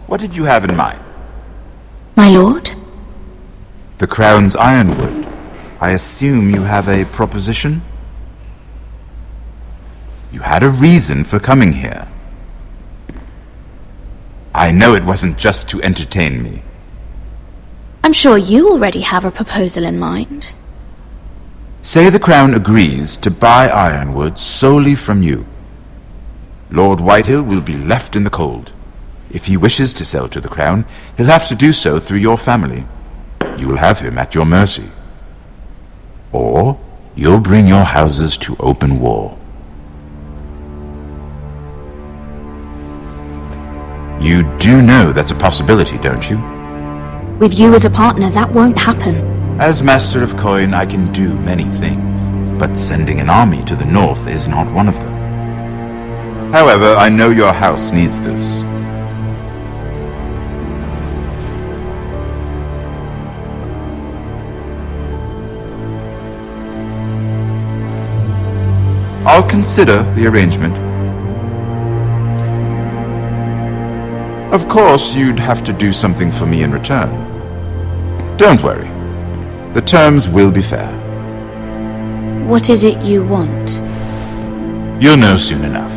what did you have in mind? My lord? The Crown's Ironwood. I assume you have a proposition? You had a reason for coming here. I know it wasn't just to entertain me. I'm sure you already have a proposal in mind. Say the Crown agrees to buy Ironwood solely from you. Lord Whitehill will be left in the cold. If he wishes to sell to the Crown, he'll have to do so through your family. You will have him at your mercy. Or you'll bring your houses to open war. You do know that's a possibility, don't you? With you as a partner, that won't happen. As Master of Coin, I can do many things, but sending an army to the north is not one of them. However, I know your house needs this. I'll consider the arrangement. Of course, you'd have to do something for me in return. Don't worry. The terms will be fair. What is it you want? You'll know soon enough.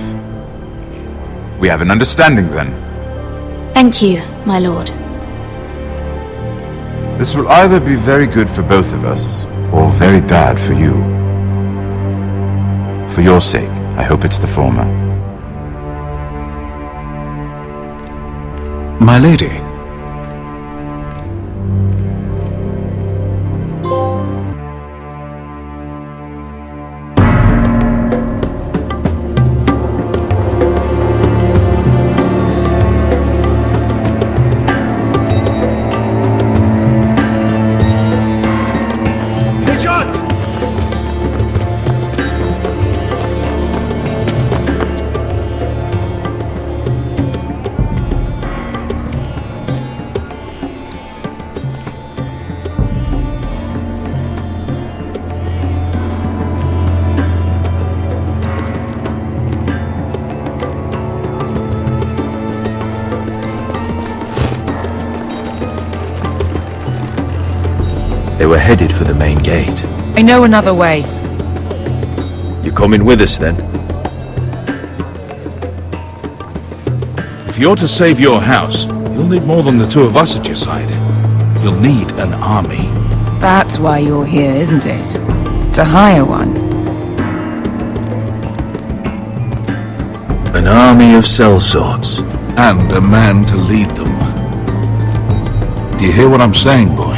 We have an understanding then. Thank you, my lord. This will either be very good for both of us, or very bad for you. For your sake, I hope it's the former. My lady. They were headed for the main gate. I know another way. You coming with us then? If you're to save your house, you'll need more than the two of us at your side. You'll need an army. That's why you're here, isn't it? To hire one. An army of sellswords. And a man to lead them. Do you hear what I'm saying, boy?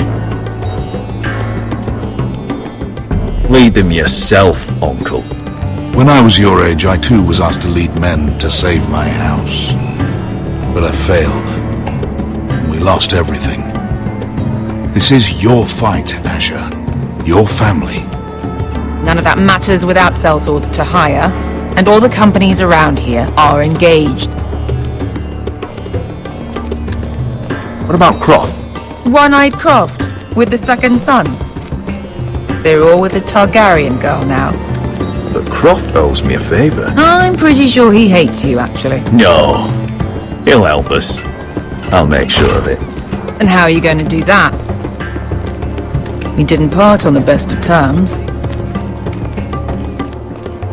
Lead them yourself, Uncle. When I was your age, I too was asked to lead men to save my house. But I failed. And we lost everything. This is your fight, Asher. Your family. None of that matters without sellswords to hire, and all the companies around here are engaged. What about Croft? One-eyed Croft, with the second sons. They're all with the Targaryen girl now. But Croft owes me a favour. I'm pretty sure he hates you, actually. No. He'll help us. I'll make sure of it. And how are you going to do that? We didn't part on the best of terms.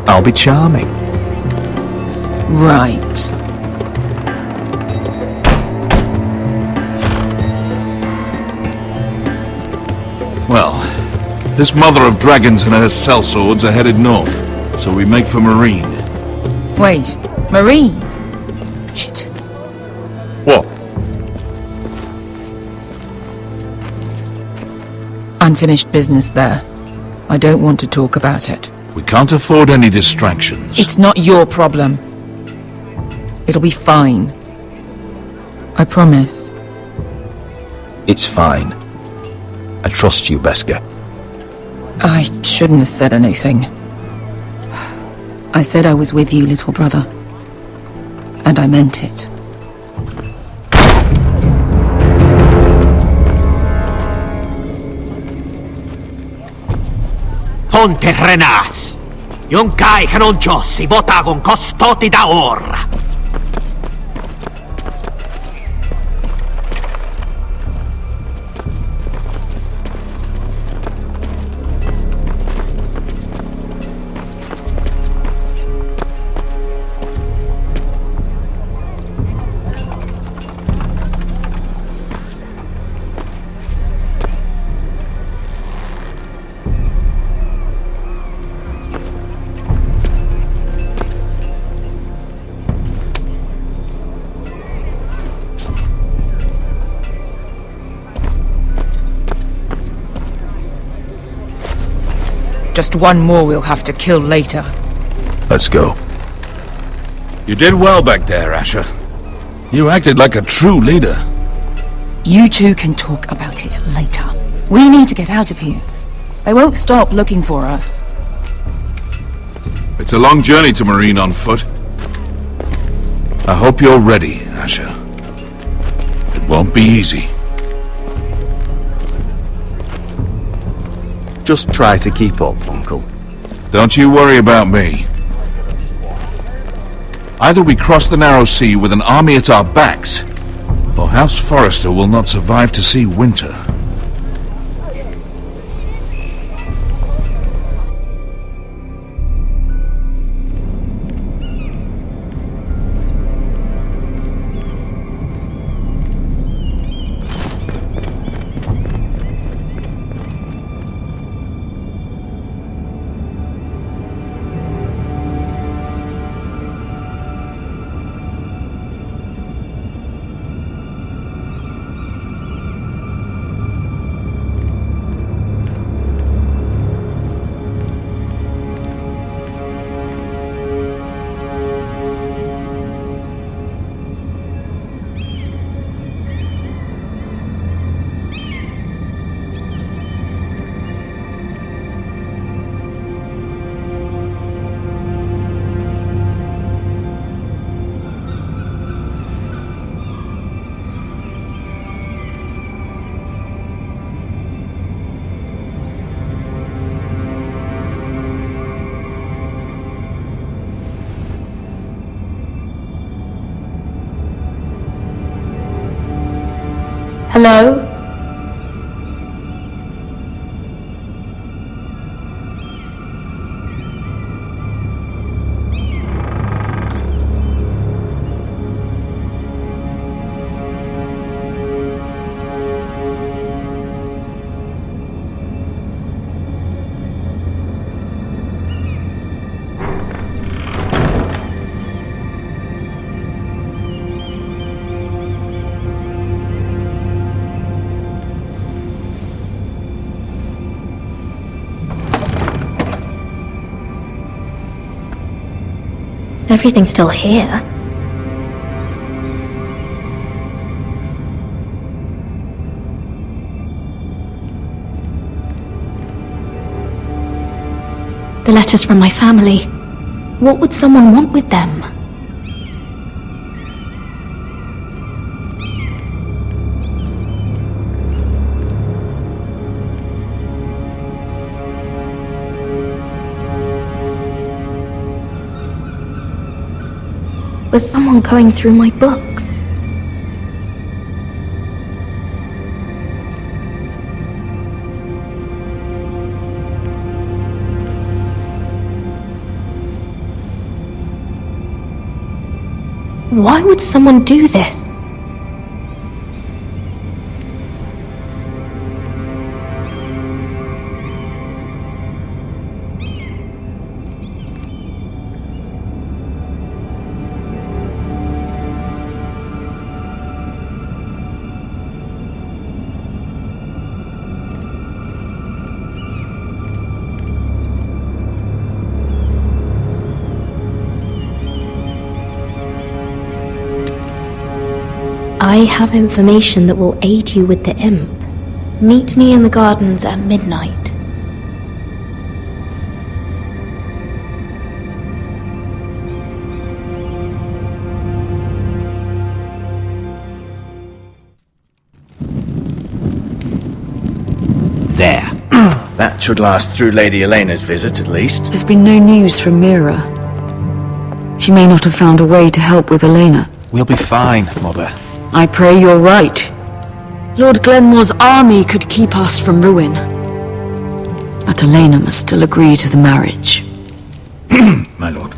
I'll be charming. Right. Well, this mother of dragons and her sellswords are headed north, so we make for Marine. Wait, Marine? Shit. What? Unfinished business there. I don't want to talk about it. We can't afford any distractions. It's not your problem. It'll be fine. I promise. It's fine. I trust you, Beskha. I shouldn't have said anything. I said I was with you, little brother. And I meant it. Ponte Renas! Yung kai kanon Diyos, ibotagong kostoti daor! Just one more we'll have to kill later. Let's go. You did well back there, Asher. You acted like a true leader. You two can talk about it later. We need to get out of here. They won't stop looking for us. It's a long journey to Marine on foot. I hope you're ready, Asher. It won't be easy. Just try to keep up, Uncle. Don't you worry about me. Either we cross the narrow sea with an army at our backs, or House Forrester will not survive to see winter. Hello? Everything's still here. The letters from my family. What would someone want with them? was someone going through my books. Why would someone do this? I have information that will aid you with the imp. Meet me in the gardens at midnight. There. That should last through Lady Elena's visit, at least. There's been no news from Mira. She may not have found a way to help with Elena. We'll be fine, Mother. I pray you're right. Lord Glenmore's army could keep us from ruin. But Elena must still agree to the marriage. My lord,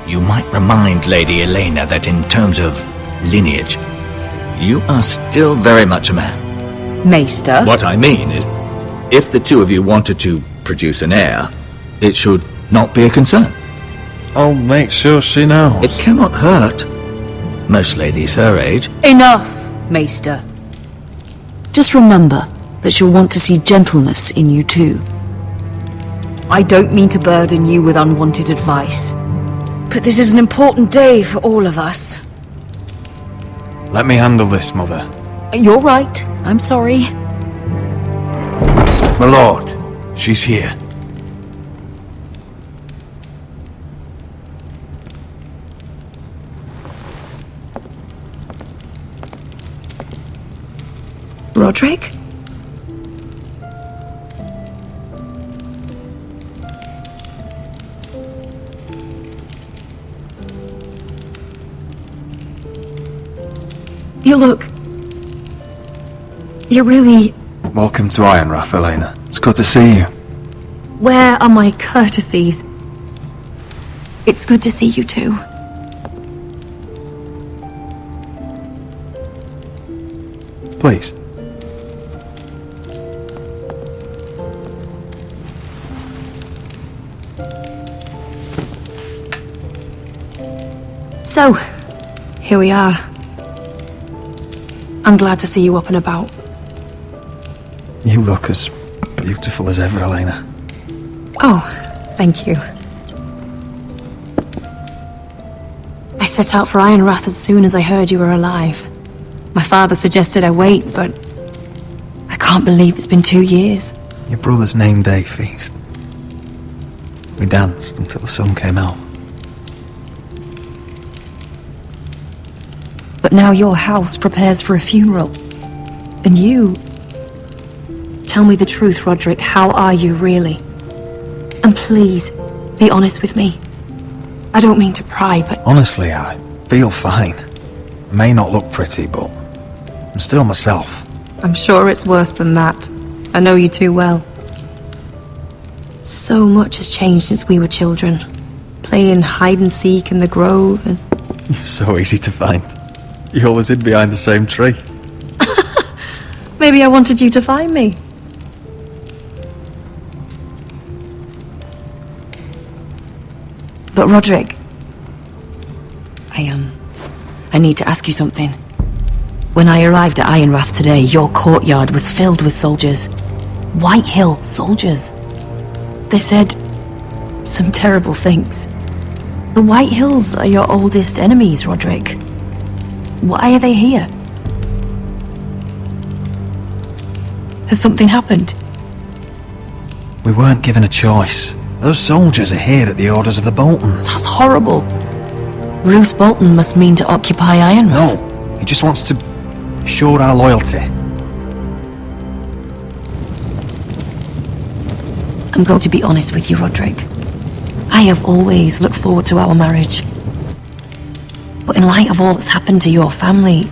you might remind Lady Elena that in terms of lineage, you are still very much a man. Maester? What I mean is, if the two of you wanted to produce an heir, it should not be a concern. I'll make sure she knows. It cannot hurt. Most ladies her age. Enough, Maester. Just remember that she'll want to see gentleness in you too. I don't mean to burden you with unwanted advice, but this is an important day for all of us. Let me handle this, Mother. You're right. I'm sorry. My lord, she's here. Roderick? You look... You're really... Welcome to Ironrath, Elena. It's good to see you. Where are my courtesies? It's good to see you too. Please. So, here we are. I'm glad to see you up and about. You look as beautiful as ever, Elena. Oh, thank you. I set out for Ironrath as soon as I heard you were alive. My father suggested I wait, but I can't believe it's been 2 years. Your brother's name day feast. We danced until the sun came out. But now your house prepares for a funeral. And you... Tell me the truth, Roderick. How are you, really? And please, be honest with me. I don't mean to pry, but... Honestly, I feel fine. I may not look pretty, but I'm still myself. I'm sure it's worse than that. I know you too well. So much has changed since we were children. Playing hide and seek in the grove and... You're so easy to find. You always hid behind the same tree. Maybe I wanted you to find me. But Roderick... I need to ask you something. When I arrived at Ironrath today, your courtyard was filled with soldiers. White Hill soldiers. They said some terrible things. The White Hills are your oldest enemies, Roderick. Why are they here? Has something happened? We weren't given a choice. Those soldiers are here at the orders of the Boltons. That's horrible. Roose Bolton must mean to occupy Ironrath. No, he just wants to assure our loyalty. I'm going to be honest with you, Roderick. I have always looked forward to our marriage. But in light of all that's happened to your family...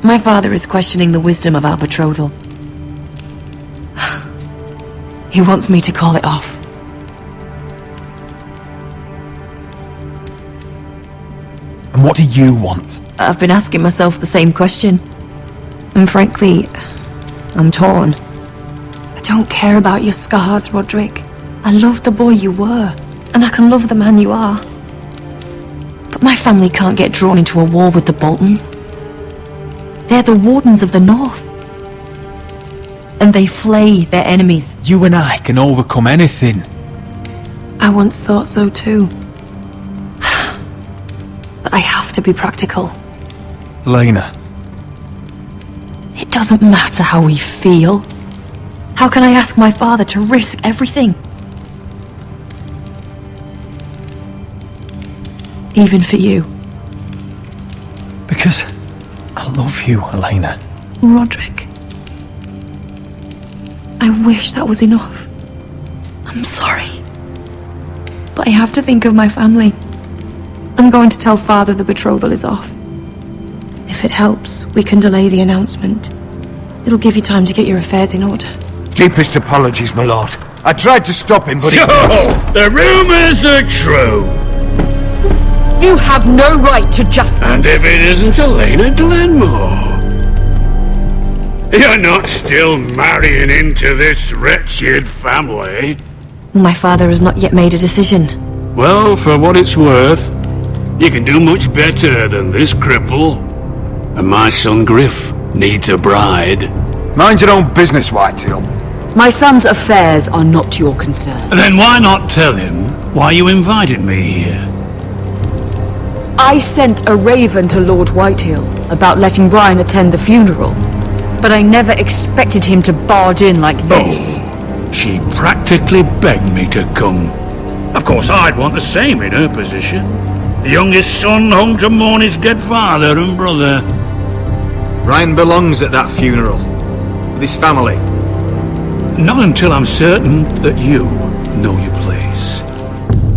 My father is questioning the wisdom of our betrothal. He wants me to call it off. And what do you want? I've been asking myself the same question. And frankly, I'm torn. I don't care about your scars, Roderick. I love the boy you were, and I can love the man you are. But my family can't get drawn into a war with the Boltons. They're the Wardens of the North. And they flay their enemies. You and I can overcome anything. I once thought so too. But I have to be practical. Lena. It doesn't matter how we feel. How can I ask my father to risk everything? Even for you. Because I love you, Elena. Roderick. I wish that was enough. I'm sorry. But I have to think of my family. I'm going to tell Father the betrothal is off. If it helps, we can delay the announcement. It'll give you time to get your affairs in order. Deepest apologies, my lord. I tried to stop him, but So, the rumours are true. You have no right to just... And if it isn't Elena Glenmore? You're not still marrying into this wretched family? My father has not yet made a decision. Well, for what it's worth, you can do much better than this cripple. And my son Griff needs a bride. Mind your own business, Whitetail. My son's affairs are not your concern. Then why not tell him why you invited me here? I sent a raven to Lord Whitehill about letting Brian attend the funeral. But I never expected him to barge in like this. Oh, she practically begged me to come. Of course, I'd want the same in her position. The youngest son home to mourn his dead father and brother. Ryan belongs at that funeral. With his family. Not until I'm certain that you know your place.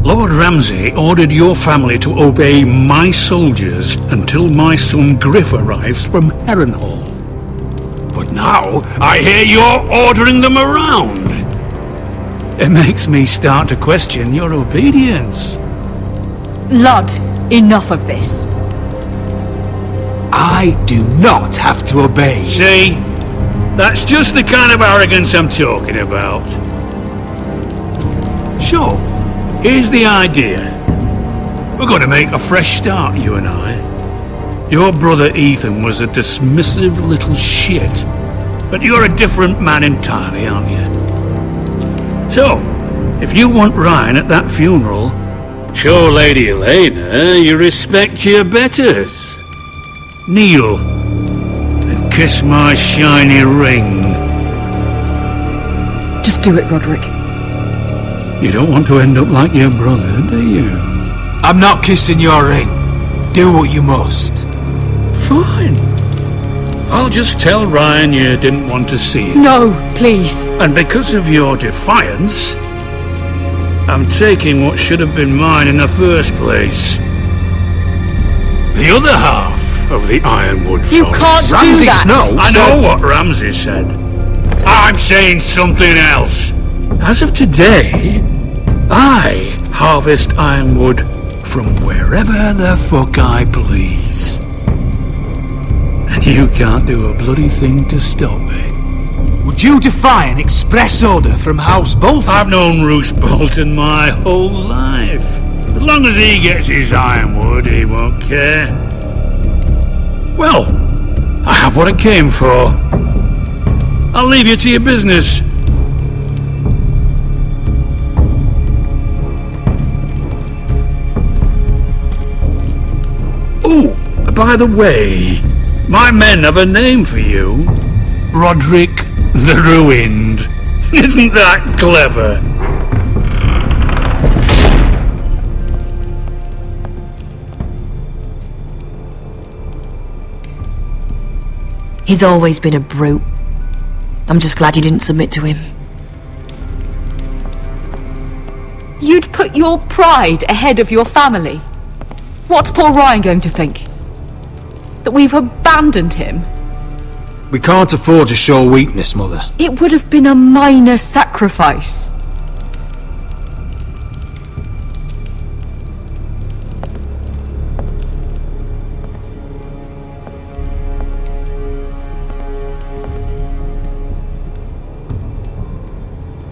Lord Ramsay ordered your family to obey my soldiers until my son Griff arrives from Harrenhal. But now, I hear you're ordering them around. It makes me start to question your obedience. Lud, enough of this. I do not have to obey. See? That's just the kind of arrogance I'm talking about. So, here's the idea. We're going to make a fresh start, you and I. Your brother Ethan was a dismissive little shit. But you're a different man entirely, aren't you? So, if you want Ryan at that funeral, show Lady Elena you respect your betters. Kneel and kiss my shiny ring. Just do it, Roderick. You don't want to end up like your brother, do you? I'm not kissing your ring. Do what you must. Fine. I'll just tell Ryan you didn't want to see it. No, please. And because of your defiance, I'm taking what should have been mine in the first place. The other half of the Ironwood forest. You can't do that! Snow I know what Ramsay said. I'm saying something else. As of today, I harvest Ironwood from wherever the fuck I please. And you can't do a bloody thing to stop me. Would you defy an express order from House Bolton? I've known Roose Bolton my whole life. As long as he gets his Ironwood, he won't care. Well, I have what I came for. I'll leave you to your business. Oh, by the way, my men have a name for you. Roderick the Ruined. Isn't that clever? He's always been a brute. I'm just glad you didn't submit to him. You'd put your pride ahead of your family. What's poor Ryan going to think? That we've abandoned him? We can't afford to show weakness, Mother. It would have been a minor sacrifice.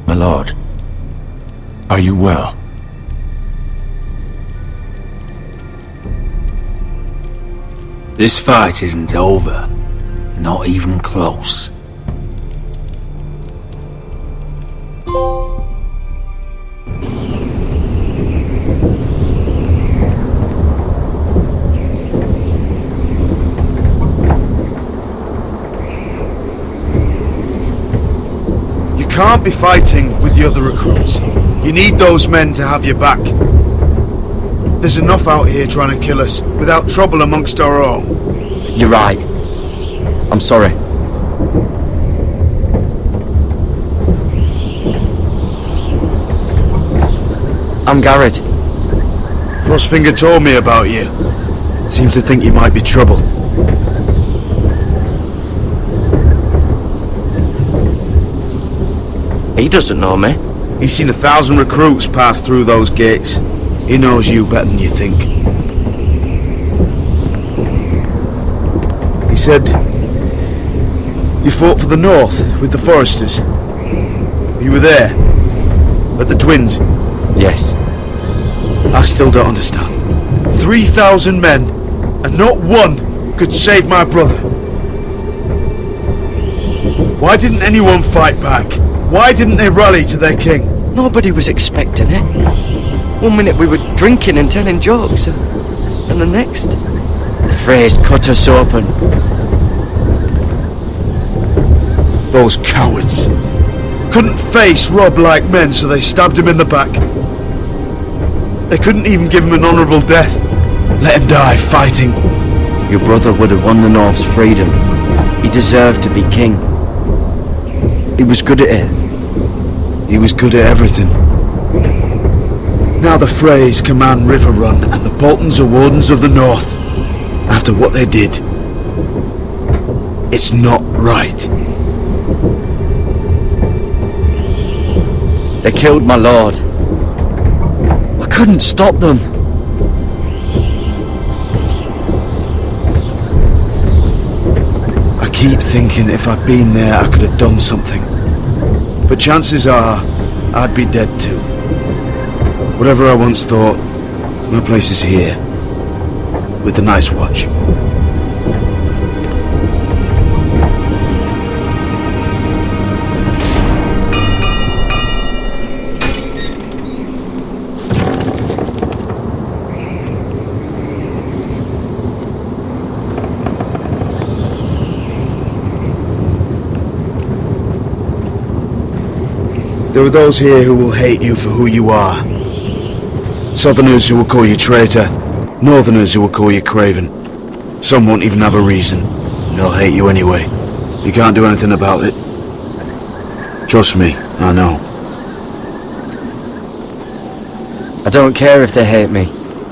My lord, are you well? This fight isn't over. Not even close. You can't be fighting with the other recruits. You need those men to have your back. There's enough out here trying to kill us without trouble amongst our own. You're right. I'm sorry. I'm Garrett. Frostfinger told me about you. Seems to think you might be trouble. He doesn't know me. He's seen 1,000 recruits pass through those gates. He knows you better than you think. He said you fought for the North with the Forresters. You were there? At the Twins? Yes. I still don't understand. 3,000 men, and not one could save my brother. Why didn't anyone fight back? Why didn't they rally to their king? Nobody was expecting it. One minute we were drinking and telling jokes, and the next, the Freys cut us open. Those cowards. Couldn't face Robb like men, so they stabbed him in the back. They couldn't even give him an honourable death. Let him die fighting. Your brother would have won the North's freedom. He deserved to be king. He was good at it. He was good at everything. Now the Freys command Riverrun, and the Boltons are wardens of the North. After what they did. It's not right. They killed my lord. I couldn't stop them. I keep thinking if I'd been there I could have done something. But chances are, I'd be dead too. Whatever I once thought, my place is here. With the Night's Watch. There are those here who will hate you for who you are. Southerners who will call you traitor. Northerners who will call you craven. Some won't even have a reason. They'll hate you anyway. You can't do anything about it. Trust me, I know. I don't care if they hate me.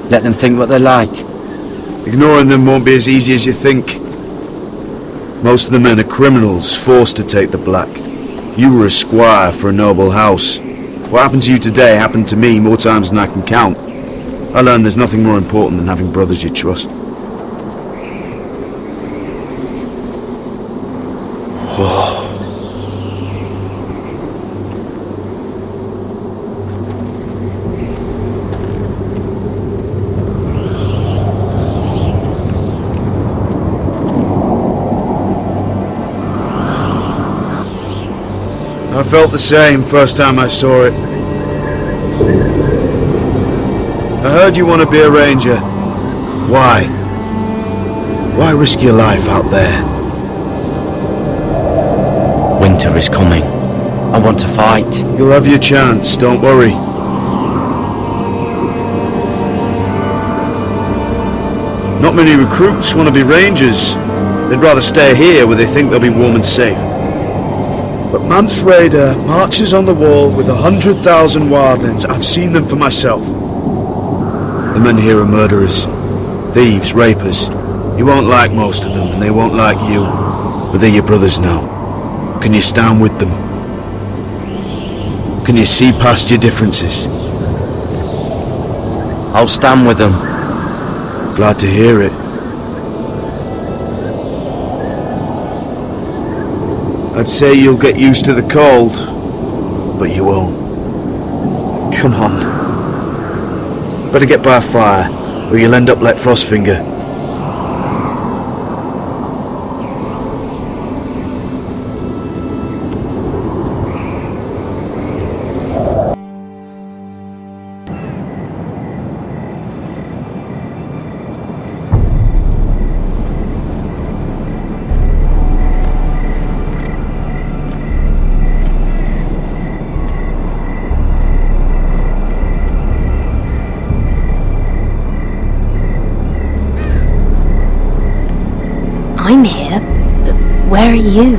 Let them think what they like. Ignoring them won't be as easy as you think. Most of the men are criminals, forced to take the black. You were a squire for a noble house. What happened to you today happened to me more times than I can count. I learned there's nothing more important than having brothers you trust. I felt the same first time I saw it. I heard you want to be a ranger. Why? Why risk your life out there? Winter is coming. I want to fight. You'll have your chance, don't worry. Not many recruits want to be rangers. They'd rather stay here where they think they'll be warm and safe. But Mance Rayder marches on the wall with 100,000 wildlings. I've seen them for myself. The men here are murderers, thieves, rapers. You won't like most of them, and they won't like you. But they're your brothers now. Can you stand with them? Can you see past your differences? I'll stand with them. Glad to hear it. I'd say you'll get used to the cold, but you won't. Come on. Better get by a fire, or you'll end up like Frostfinger. I'm here, but where are you?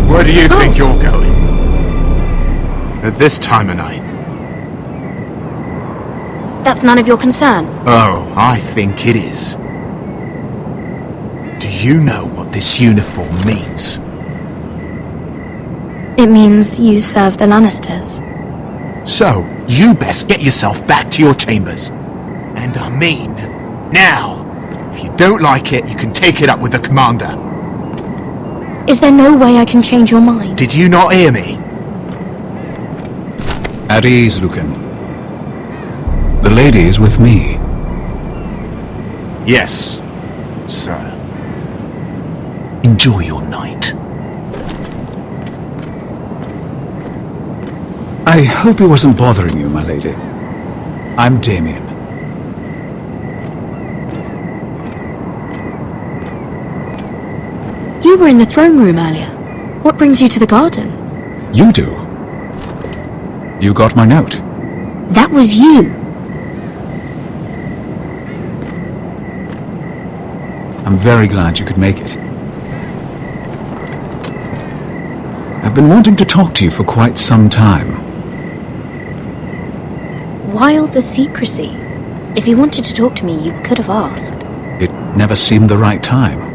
Where do you think you're going? At this time of night? That's none of your concern. Oh, I think it is. Do you know what this uniform means? It means you serve the Lannisters. So, you best get yourself back to your chambers. And I mean, now. If you don't like it, you can take it up with the commander. Is there no way I can change your mind? Did you not hear me? At ease, Lucan. The lady is with me. Yes, sir. Enjoy your night. I hope he wasn't bothering you, my lady. I'm Damien. You were in the throne room earlier. What brings you to the gardens? You do. You got my note. That was you. I'm very glad you could make it. I've been wanting to talk to you for quite some time. Why all the secrecy? If you wanted to talk to me, you could have asked. It never seemed the right time.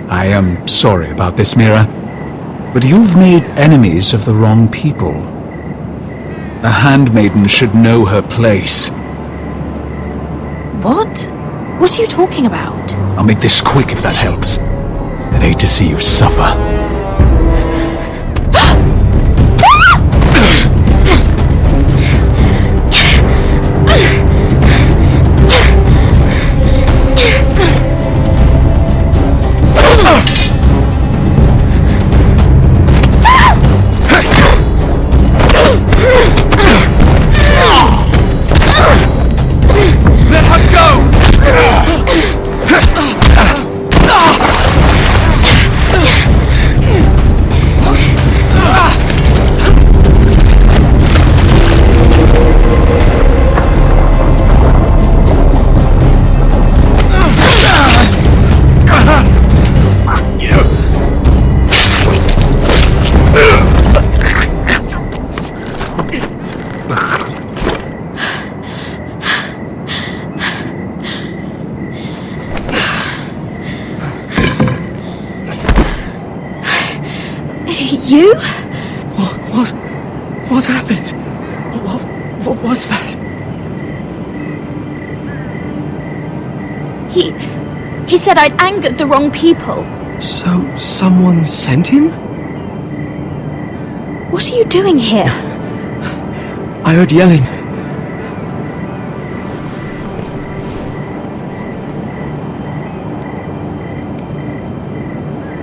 I am sorry about this, Mira, but you've made enemies of the wrong people. A handmaiden should know her place. What? What are you talking about? I'll make this quick if that helps. I'd hate to see you suffer. Let her go! You? What happened? What was that? He said I'd angered the wrong people. So, someone sent him? What are you doing here? I heard yelling.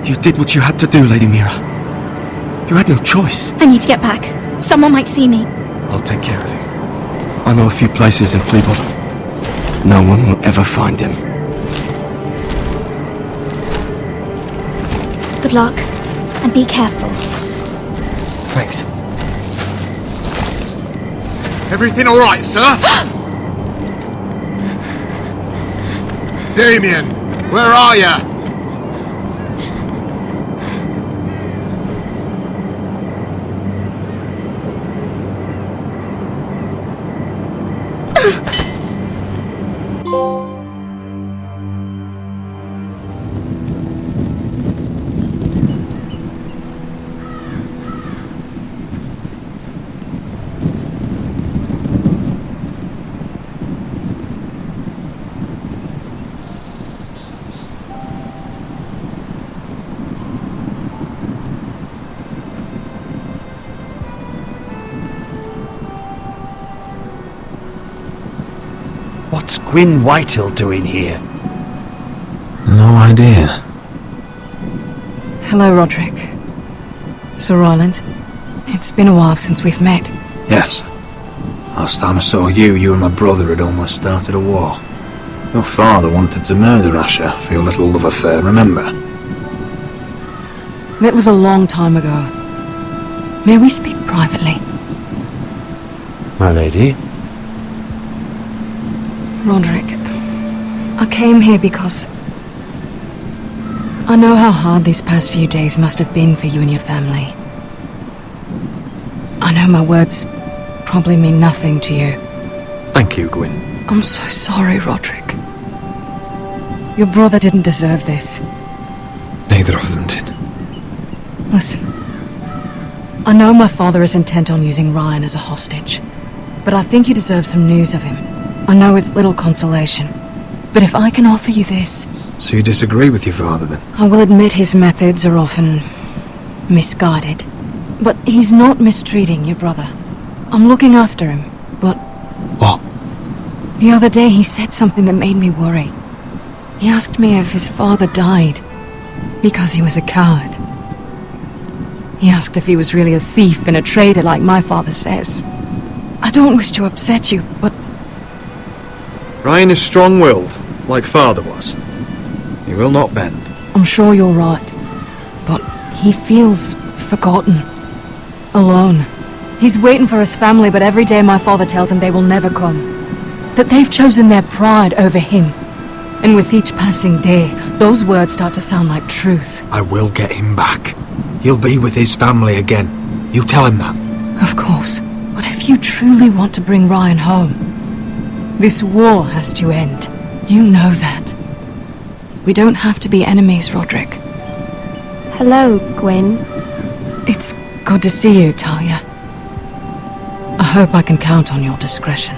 You did what you had to do, Lady Mira. You had no choice. I need to get back. Someone might see me. I'll take care of you. I know a few places in Fleabottom. No one will ever find him. Good luck, and be careful. Thanks. Everything all right, sir? Damien, where are you? What's Gwyn Whitehill doing here? No idea. Hello, Roderick. Sir Roland. It's been a while since we've met. Yes. Last time I saw you and my brother had almost started a war. Your father wanted to murder Asher for your little love affair, remember? That was a long time ago. May we speak privately? My lady? Roderick, I came here because I know how hard these past few days must have been for you and your family. I know my words probably mean nothing to you. Thank you, Gwyn. I'm so sorry, Roderick. Your brother didn't deserve this. Neither of them did. Listen, I know my father is intent on using Ryan as a hostage, but I think you deserve some news of him. I know it's little consolation, but if I can offer you this... So you disagree with your father, then? I will admit his methods are often misguided, but he's not mistreating your brother. I'm looking after him, but... What? The other day he said something that made me worry. He asked me if his father died because he was a coward. He asked if he was really a thief and a traitor like my father says. I don't wish to upset you, but... Ryan is strong-willed, like father was. He will not bend. I'm sure you're right, but he feels forgotten. Alone. He's waiting for his family, but every day my father tells him they will never come. That they've chosen their pride over him. And with each passing day, those words start to sound like truth. I will get him back. He'll be with his family again. You tell him that. Of course. But if you truly want to bring Ryan home, this war has to end. You know that. We don't have to be enemies, Roderick. Hello, Gwyn. It's good to see you, Talia. I hope I can count on your discretion.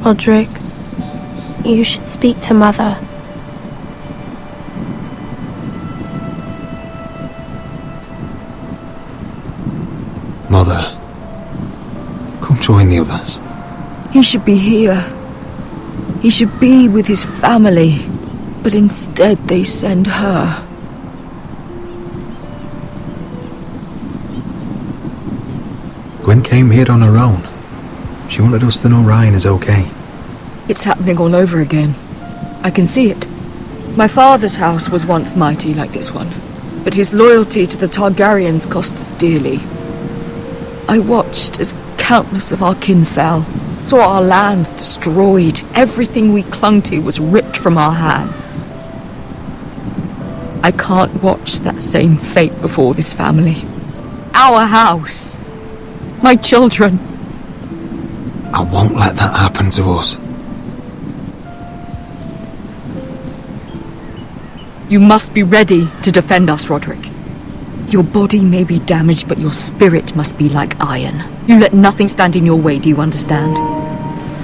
Roderick, you should speak to Mother. Mother, come join the others. He should be here. He should be with his family. But instead they send her. Gwen came here on her own. She wanted us to know Ryan is okay. It's happening all over again. I can see it. My father's house was once mighty like this one, but his loyalty to the Targaryens cost us dearly. I watched as countless of our kin fell, saw our lands destroyed, everything we clung to was ripped from our hands. I can't watch that same fate before this family. Our house. My children. I won't let that happen to us. You must be ready to defend us, Roderick. Your body may be damaged, but your spirit must be like iron. You let nothing stand in your way, do you understand?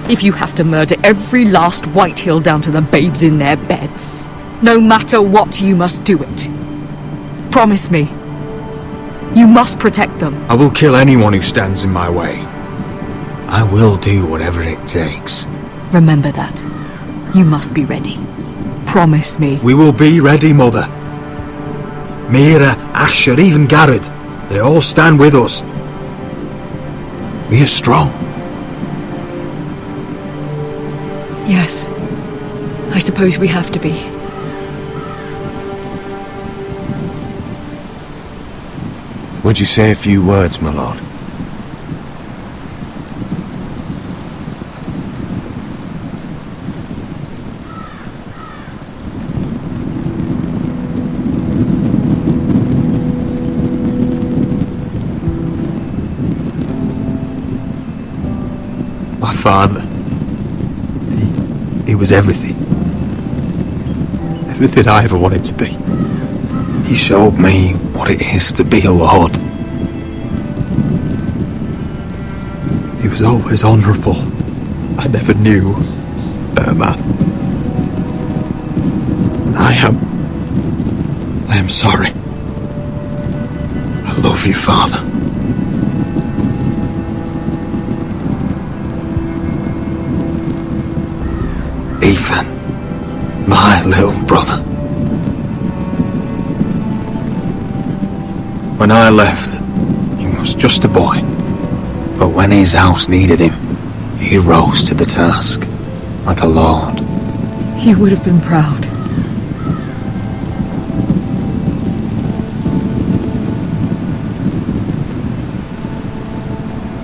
If you have to murder every last Whitehill down to the babes in their beds, no matter what, you must do it. Promise me. You must protect them. I will kill anyone who stands in my way. I will do whatever it takes. Remember that. You must be ready. promise me? We will be ready, Mother. Mira, Asher, even Garrett, they all stand with us. We are strong. Yes. I suppose we have to be. Would you say a few words, my lord? My father, he was everything. Everything I ever wanted to be. He showed me what it is to be a lord. He was always honourable. I never knew a better man. And I am sorry. I love you, Father. Ethan, my little brother. When I left, he was just a boy. But when his house needed him, he rose to the task, like a lord. He would have been proud.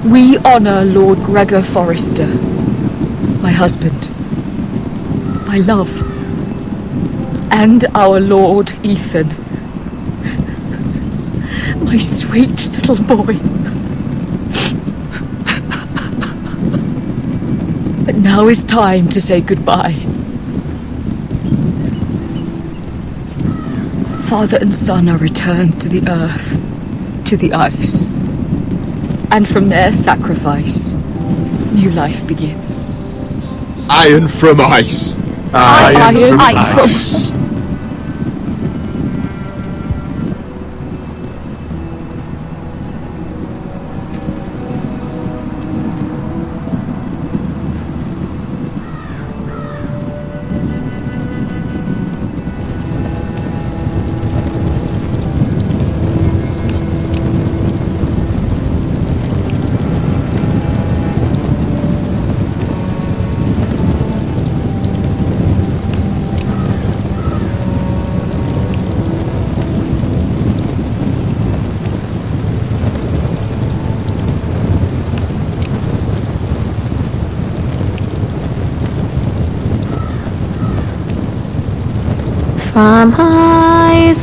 We honor Lord Gregor Forrester, my husband, my love, and our Lord Ethan, my sweet little boy. But now is time to say goodbye. Father and son are returned to the earth, to the ice. And from their sacrifice, new life begins. Iron from ice. Iron from ice. ice.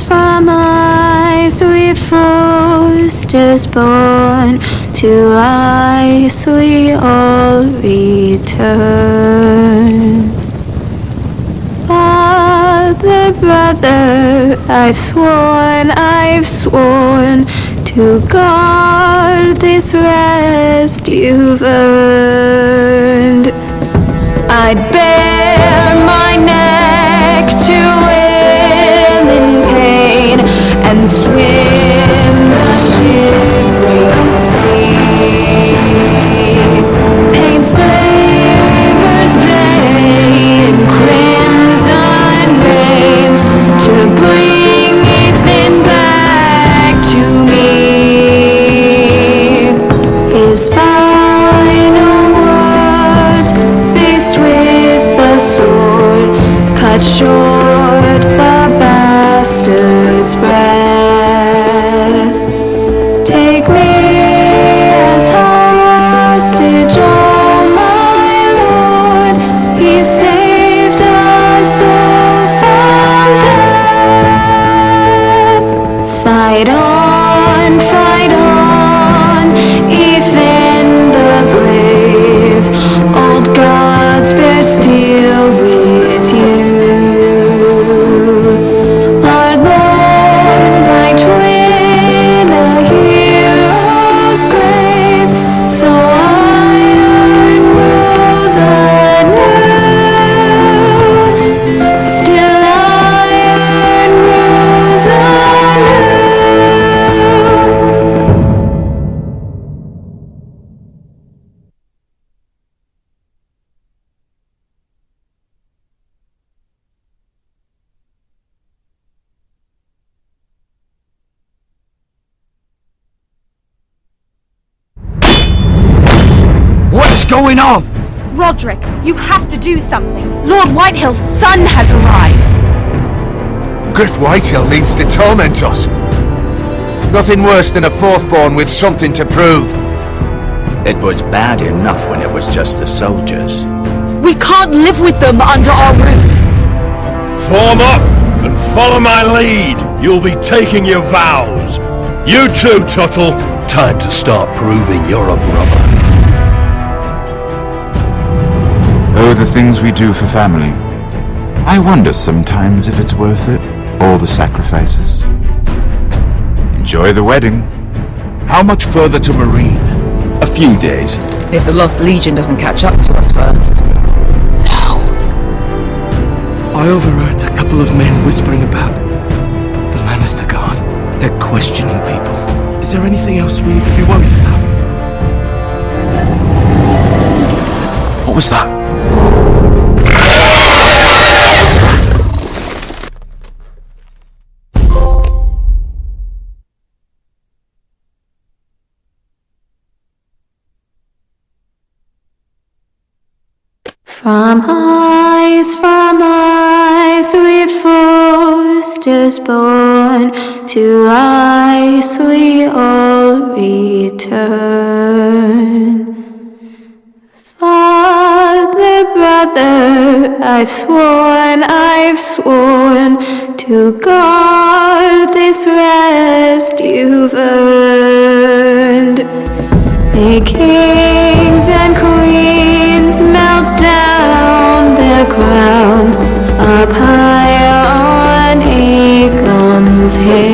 From ice we Forresters born, to ice we all return. Father, brother, I've sworn to guard this rest you've earned. I'd bare my neck to in pain and swim the shivering sea. Paint slavers play in crimson rains to bring Ethan back to me. His final words, faced with the sword, cut short the bastard's breath. Take me as hostage, oh my lord. He saved us all from death. Fight on, Ethan the brave. Old gods bear steel with you. Our Lord going on? Roderick, you have to do something. Lord Whitehill's son has arrived. Griff Whitehill means to torment us. Nothing worse than a fourthborn with something to prove. It was bad enough when it was just the soldiers. We can't live with them under our roof. Form up and follow my lead. You'll be taking your vows. You too, Tuttle. Time to start proving you're a brother. Oh, the things we do for family. I wonder sometimes if it's worth it, all the sacrifices. Enjoy the wedding. How much further to Marine? A few days. If the Lost Legion doesn't catch up to us first. I overheard a couple of men whispering about the Lannister Guard. They're questioning people. Is there anything else we need to be worried about? What was that? From ice we Forresters born, to ice we all return. Father, brother, I've sworn to guard this rest you've earned. May kings and queens melt down their crowns up high on Aegon's hill.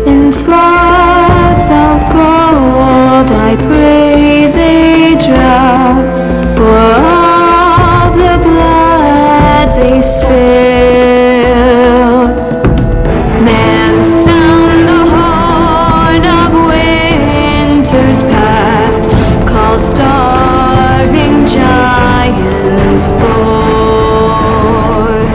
In floods of gold I pray they drown, for all the blood they spill. Man, sound the horn of winter's past, call starving giants forth,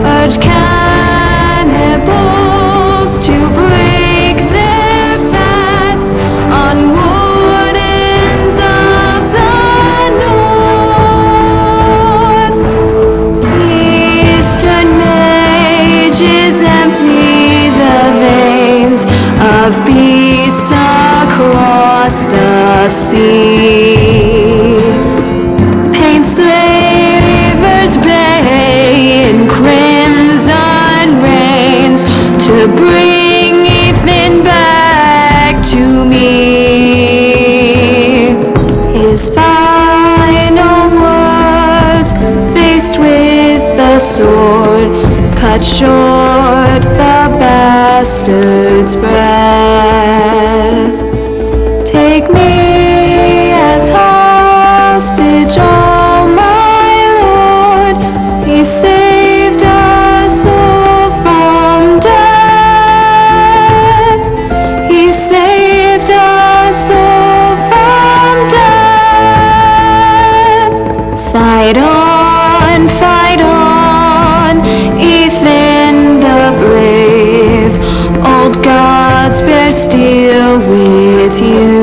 urge cannibals to break their fast on wardens of the north. Eastern mages empty the veins of beasts across the sea. Paint slavers bay in crimson rains to bring Ethan back to me. His final words, faced with the sword, cut short the bastard's breath. Take me as hostage, oh my lord. He saved us all from death. He saved us all from death. Fight on, Ethan the brave. Old gods bear steel with you.